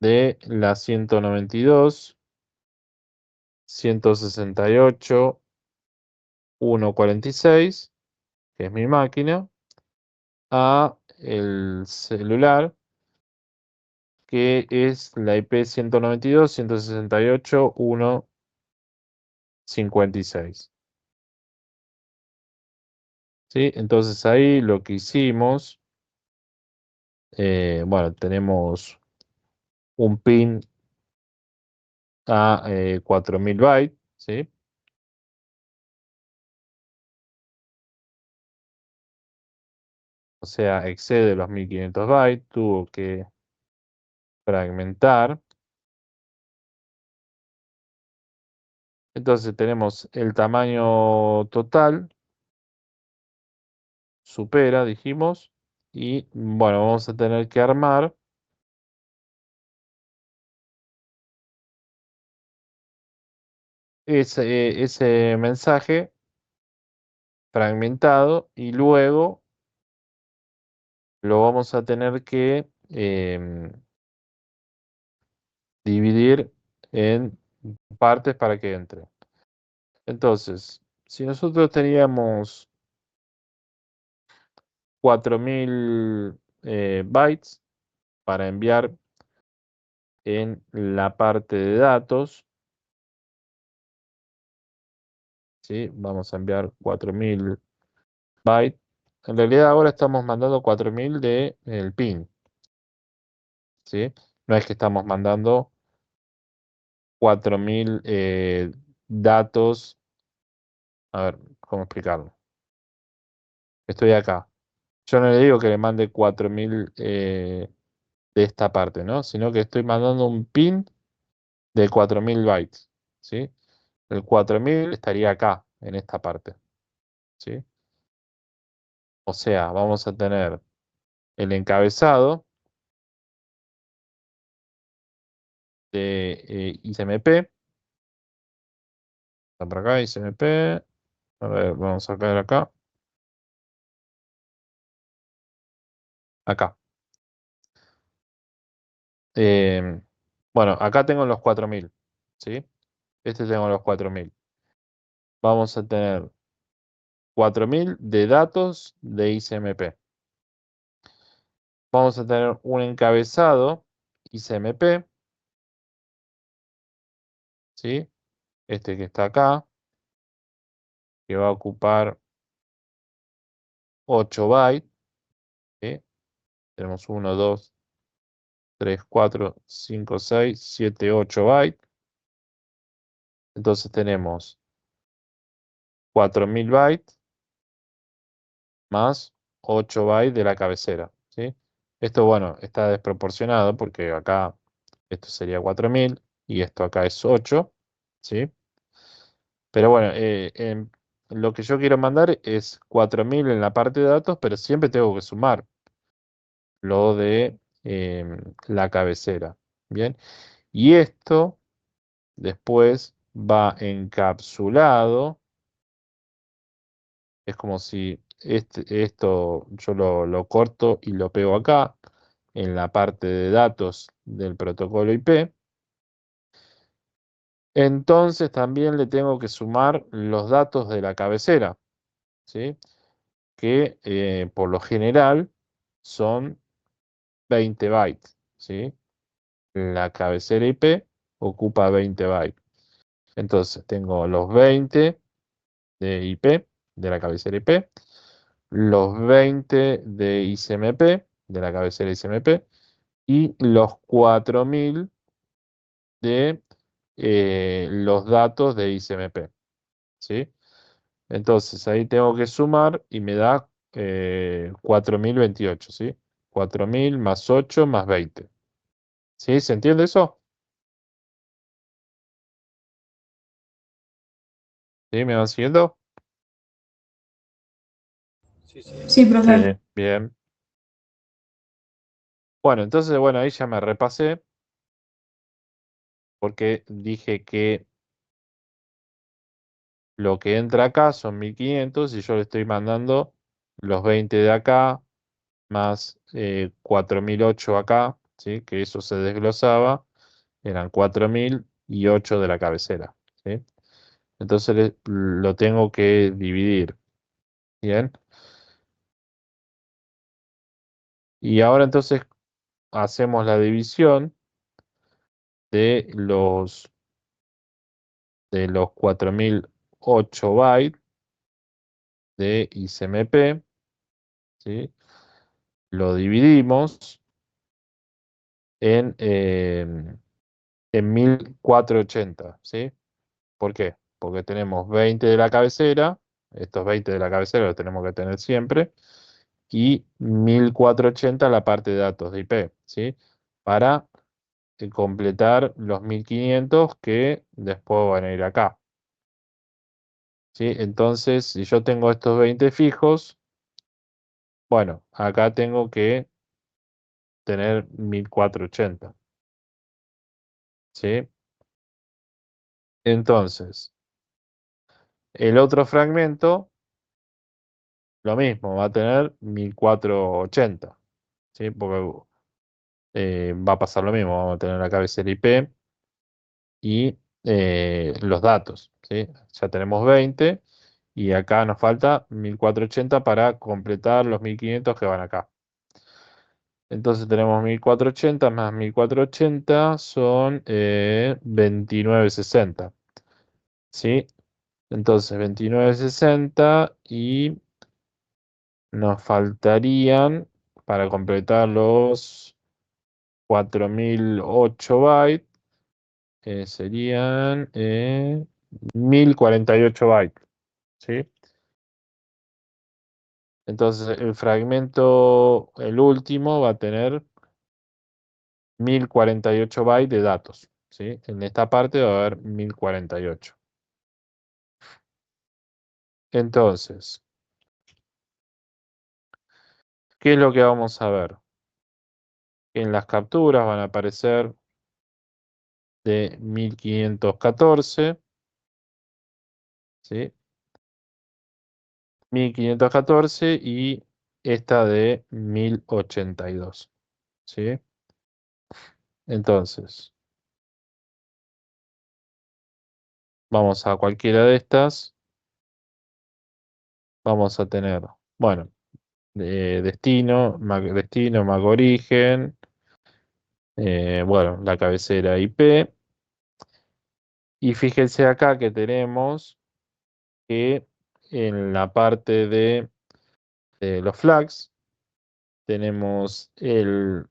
de la 192, 168, 146, que es mi máquina, a el celular, que es la IP 192, 168, 156. ¿Sí? Entonces ahí lo que hicimos, bueno, tenemos un pin a 4000 bytes, ¿sí? O sea, excede los 1500 bytes, tuvo que fragmentar. Entonces tenemos el tamaño total, supera, dijimos, y bueno, vamos a tener que armar ese mensaje fragmentado y luego lo vamos a tener que dividir en partes para que entre. Entonces, si nosotros teníamos 4000 bytes para enviar en la parte de datos, ¿sí? Vamos a enviar 4000 bytes. En realidad ahora estamos mandando 4000 del pin, ¿sí? No es que estamos mandando 4000 datos. A ver, ¿cómo explicarlo? Estoy acá. Yo no le digo que le mande 4000 de esta parte, ¿no? Sino que estoy mandando un pin de 4000 bytes, ¿sí? El 4000 estaría acá, en esta parte, ¿sí? O sea, vamos a tener el encabezado de ICMP. Está por acá, ICMP. A ver, vamos a ver acá. Acá. Bueno, acá tengo los 4000, ¿sí? Este tengo los 4000. Vamos a tener 4000 de datos de ICMP. Vamos a tener un encabezado ICMP, ¿sí? Este que está acá, que va a ocupar 8 bytes, ¿sí? Tenemos 1, 2, 3, 4, 5, 6, 7, 8 bytes. Entonces tenemos 4000 bytes más 8 bytes de la cabecera, ¿sí? Esto, bueno, está desproporcionado porque acá esto sería 4000 y esto acá es 8, ¿sí? Pero bueno, lo que yo quiero mandar es 4000 en la parte de datos, pero siempre tengo que sumar lo de la cabecera, ¿bien? Y esto después va encapsulado. Es como si esto yo lo corto y lo pego acá en la parte de datos del protocolo IP. Entonces también le tengo que sumar los datos de la cabecera, ¿sí? Que por lo general son 20 bytes, ¿sí? La cabecera IP ocupa 20 bytes. Entonces tengo los 20 de IP, de la cabecera IP, los 20 de ICMP, de la cabecera ICMP, y los 4000 de los datos de ICMP, ¿sí? Entonces ahí tengo que sumar y me da 4028, ¿sí? 4000 más 8 más 20. ¿Sí? ¿Se entiende eso? ¿Sí? ¿Me van siguiendo? Sí, Sí, profe. sí. Bien. Bueno, entonces, bueno, ahí ya me repasé porque dije que lo que entra acá son 1500 y yo le estoy mandando los 20 de acá más 4008 acá, ¿sí? Que eso se desglosaba, eran 4000 y 8 de la cabecera, ¿sí? Entonces lo tengo que dividir, ¿bien? Y ahora entonces hacemos la división de los 4008 bytes de ICMP, ¿sí? Lo dividimos en en 1480, ¿sí? ¿Por qué? Porque tenemos 20 de la cabecera, estos 20 de la cabecera los tenemos que tener siempre, y 1480 la parte de datos de IP, ¿sí? Para completar los 1500 que después van a ir acá, ¿sí? Entonces, si yo tengo estos 20 fijos, bueno, acá tengo que tener 1480, ¿sí? Entonces, el otro fragmento, lo mismo, va a tener 1480, ¿sí? Porque va a pasar lo mismo, vamos a tener la cabecera IP y los datos, ¿sí? Ya tenemos 20 y acá nos falta 1480 para completar los 1500 que van acá. Entonces tenemos 1480 más 1480 son 2960, ¿sí? Entonces 2960 y nos faltarían para completar los 4008 bytes, serían 1048 bytes, ¿sí? Entonces el fragmento, el último, va a tener 1048 bytes de datos, ¿sí? En esta parte va a haber 1048. Entonces, ¿qué es lo que vamos a ver? En las capturas van a aparecer de 1514, ¿sí? 1514 y esta de 1082, ¿sí? Entonces, vamos a cualquiera de estas, vamos a tener, bueno, destino, MAC origen, bueno, la cabecera IP, y fíjense acá que tenemos que en la parte de los flags tenemos el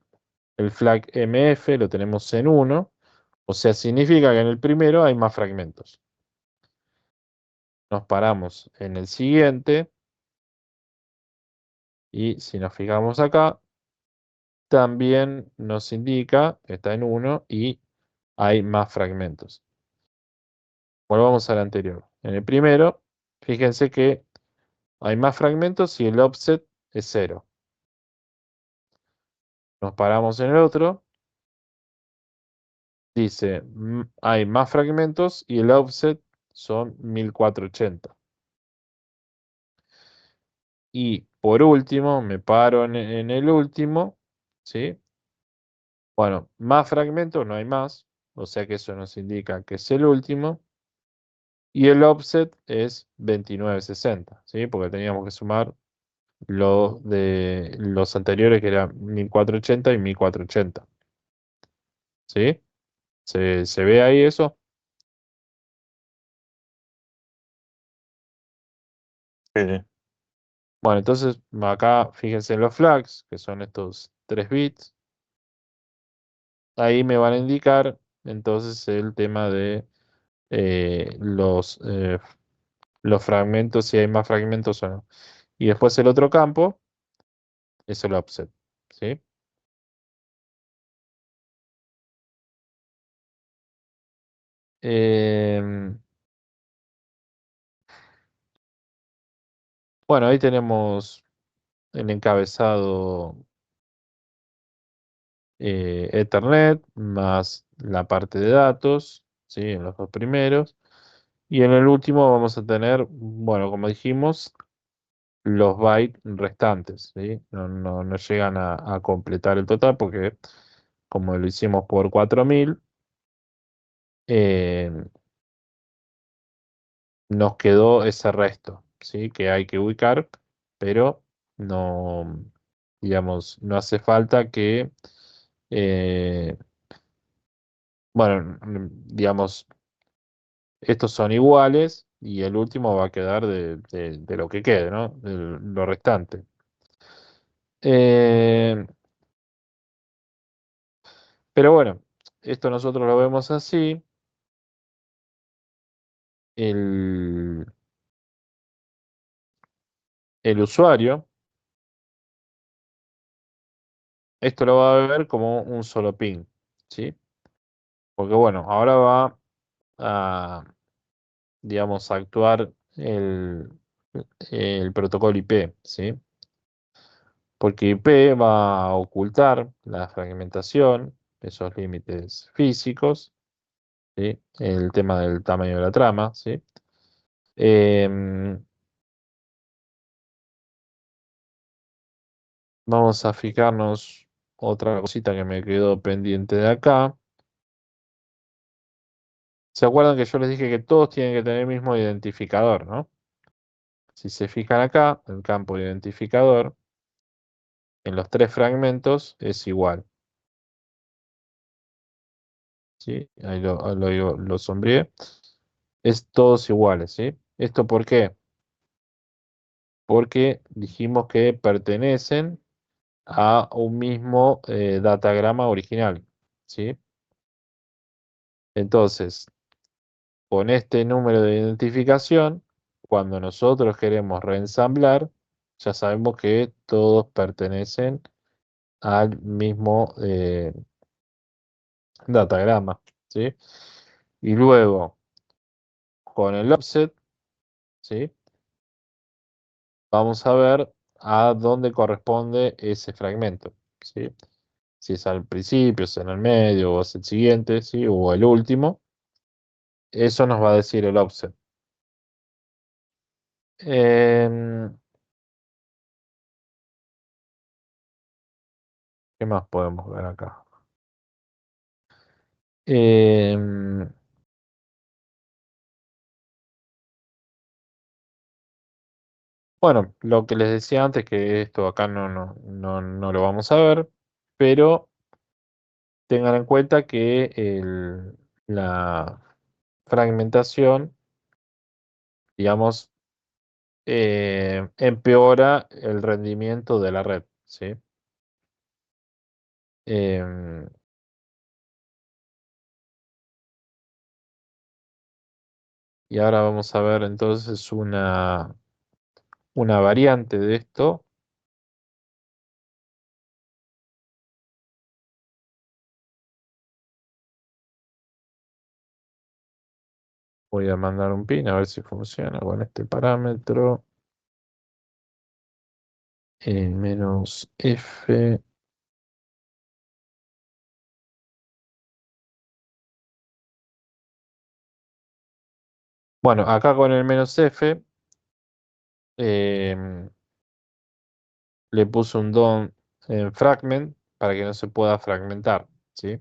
flag MF, lo tenemos en 1, o sea, significa que en el primero hay más fragmentos. Nos paramos en el siguiente y si nos fijamos acá, también nos indica que está en 1 y hay más fragmentos. Volvamos al anterior. En el primero, fíjense que hay más fragmentos y el offset es 0. Nos paramos en el otro, dice hay más fragmentos y el offset son 1480. Y por último, me paro en el último, ¿sí? Bueno, más fragmentos no hay más, o sea que eso nos indica que es el último. Y el offset es 2960, ¿sí? Porque teníamos que sumar los de los anteriores que eran 1480 y 1480, ¿sí? ¿Se ve ahí eso? Sí, sí. Bueno, entonces acá fíjense en los flags, que son estos 3 bits. Ahí me van a indicar entonces el tema de los fragmentos, si hay más fragmentos o no. Y después el otro campo es el offset, ¿sí? Em, bueno, ahí tenemos el encabezado Ethernet más la parte de datos, ¿sí? En los dos primeros. Y en el último vamos a tener, bueno, como dijimos, los bytes restantes, ¿sí? No llegan a completar el total porque como lo hicimos por 4000, eh, nos quedó ese resto, ¿sí? Que hay que ubicar, pero no, digamos, no hace falta que, eh, bueno, digamos, estos son iguales y el último va a quedar de lo que quede, ¿no? De lo restante. Pero bueno, esto nosotros lo vemos así. El usuario, esto lo va a ver como un solo ping, ¿sí? Porque bueno, ahora va a, digamos, a actuar el protocolo IP, ¿sí? Porque IP va a ocultar la fragmentación, esos límites físicos, ¿sí? El tema del tamaño de la trama, ¿sí? Vamos a fijarnos otra cosita que me quedó pendiente de acá. ¿Se acuerdan que yo les dije que todos tienen que tener el mismo identificador, ¿no? Si se fijan acá, el campo de identificador en los 3 fragmentos es igual, ¿sí? Ahí lo sombreé. Es todos iguales, ¿sí? ¿Esto por qué? Porque dijimos que pertenecen a un mismo datagrama original, ¿sí? Entonces, con este número de identificación, cuando nosotros queremos reensamblar, ya sabemos que todos pertenecen al mismo datagrama, ¿sí? Y luego, con el offset, ¿sí? Vamos a ver a dónde corresponde ese fragmento, ¿sí? Si es al principio, si es en el medio, o es el siguiente, ¿sí? O el último. Eso nos va a decir el offset. ¿Qué más podemos ver acá? Em, bueno, lo que les decía antes, que esto acá no lo vamos a ver, pero tengan en cuenta que la fragmentación, digamos, empeora el rendimiento de la red, ¿sí? Em, y ahora vamos a ver entonces una variante de esto. Voy a mandar un pin a ver si funciona con este parámetro. Menos F. Bueno, acá con el menos F em, le puse un DOM en fragment para que no se pueda fragmentar, ¿sí?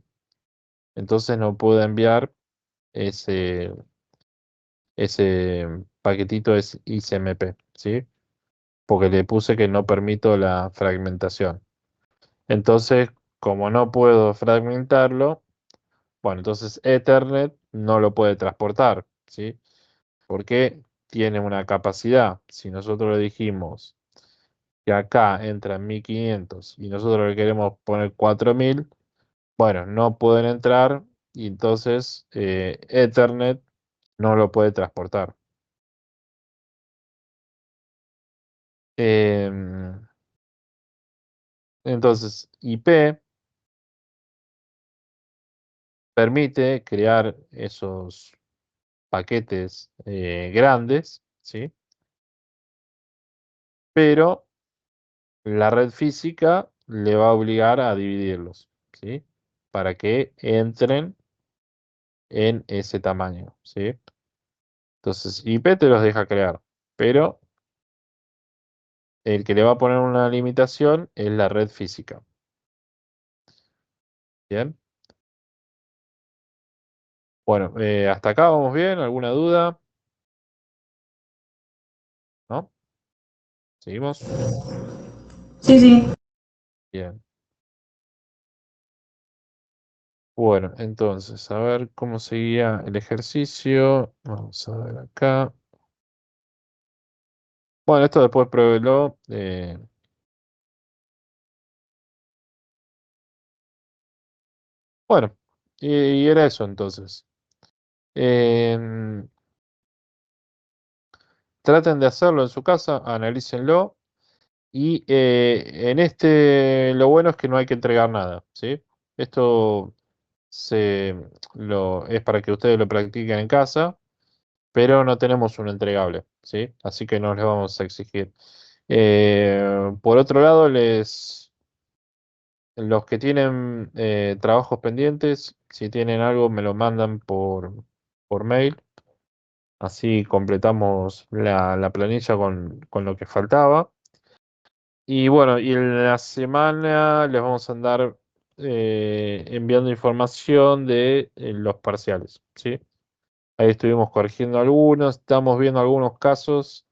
Entonces no puedo enviar ese, ese paquetito es ICMP, ¿sí? Porque le puse que no permito la fragmentación. Entonces, como no puedo fragmentarlo, bueno, entonces Ethernet no lo puede transportar, ¿sí? Porque tiene una capacidad. Si nosotros le dijimos que acá entran 1500 y nosotros le queremos poner 4000, bueno, no pueden entrar y entonces Ethernet no lo puede transportar. Em, entonces, IP permite crear esos paquetes grandes, ¿sí? Pero la red física le va a obligar a dividirlos, ¿sí? Para que entren en ese tamaño, ¿sí? Entonces, IP te los deja crear, pero el que le va a poner una limitación es la red física. Bien. Bueno, hasta acá vamos bien. ¿Alguna duda? ¿No? ¿Seguimos? Sí, sí. Bien. Bueno, entonces, a ver cómo seguía el ejercicio. Vamos a ver acá. Bueno, esto después pruébelo. Bueno, Y era eso entonces. Em, Traten de hacerlo en su casa, analícenlo. Y lo bueno es que no hay que entregar nada, ¿sí? Esto es para que ustedes lo practiquen en casa, pero no tenemos un entregable, ¿sí? Así que no les vamos a exigir. Por otro lado, los que tienen trabajos pendientes, si tienen algo, me lo mandan por mail. Así completamos la planilla con lo que faltaba. Y bueno, y en la semana les vamos a andar enviando información de los parciales, ¿sí? Ahí estuvimos corrigiendo algunos, estamos viendo algunos casos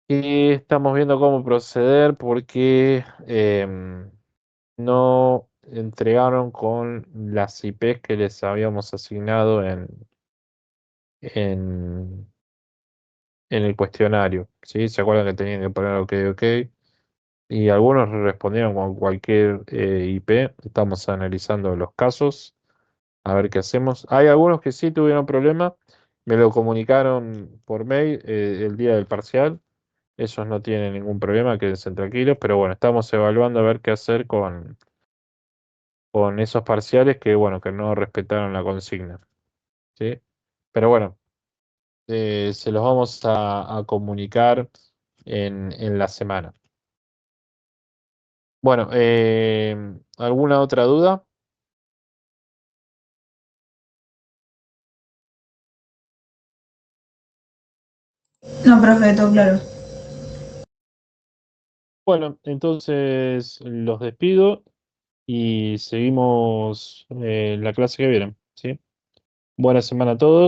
y estamos viendo cómo proceder porque no entregaron con las IPs que les habíamos asignado en, en el cuestionario, ¿sí? ¿Se acuerdan que tenían que poner OK, OK? Y algunos respondieron con cualquier IP. Estamos analizando los casos, a ver qué hacemos. Hay algunos que sí tuvieron problema, me lo comunicaron por mail el día del parcial. Esos no tienen ningún problema, quédense tranquilos, pero bueno, estamos evaluando a ver qué hacer con esos parciales que, bueno, que no respetaron la consigna, ¿sí? Pero bueno, se los vamos a comunicar en la semana. Bueno, ¿alguna otra duda? No, profe, todo claro. Bueno, entonces los despido y seguimos la clase que viene, ¿sí? Buena semana a todos.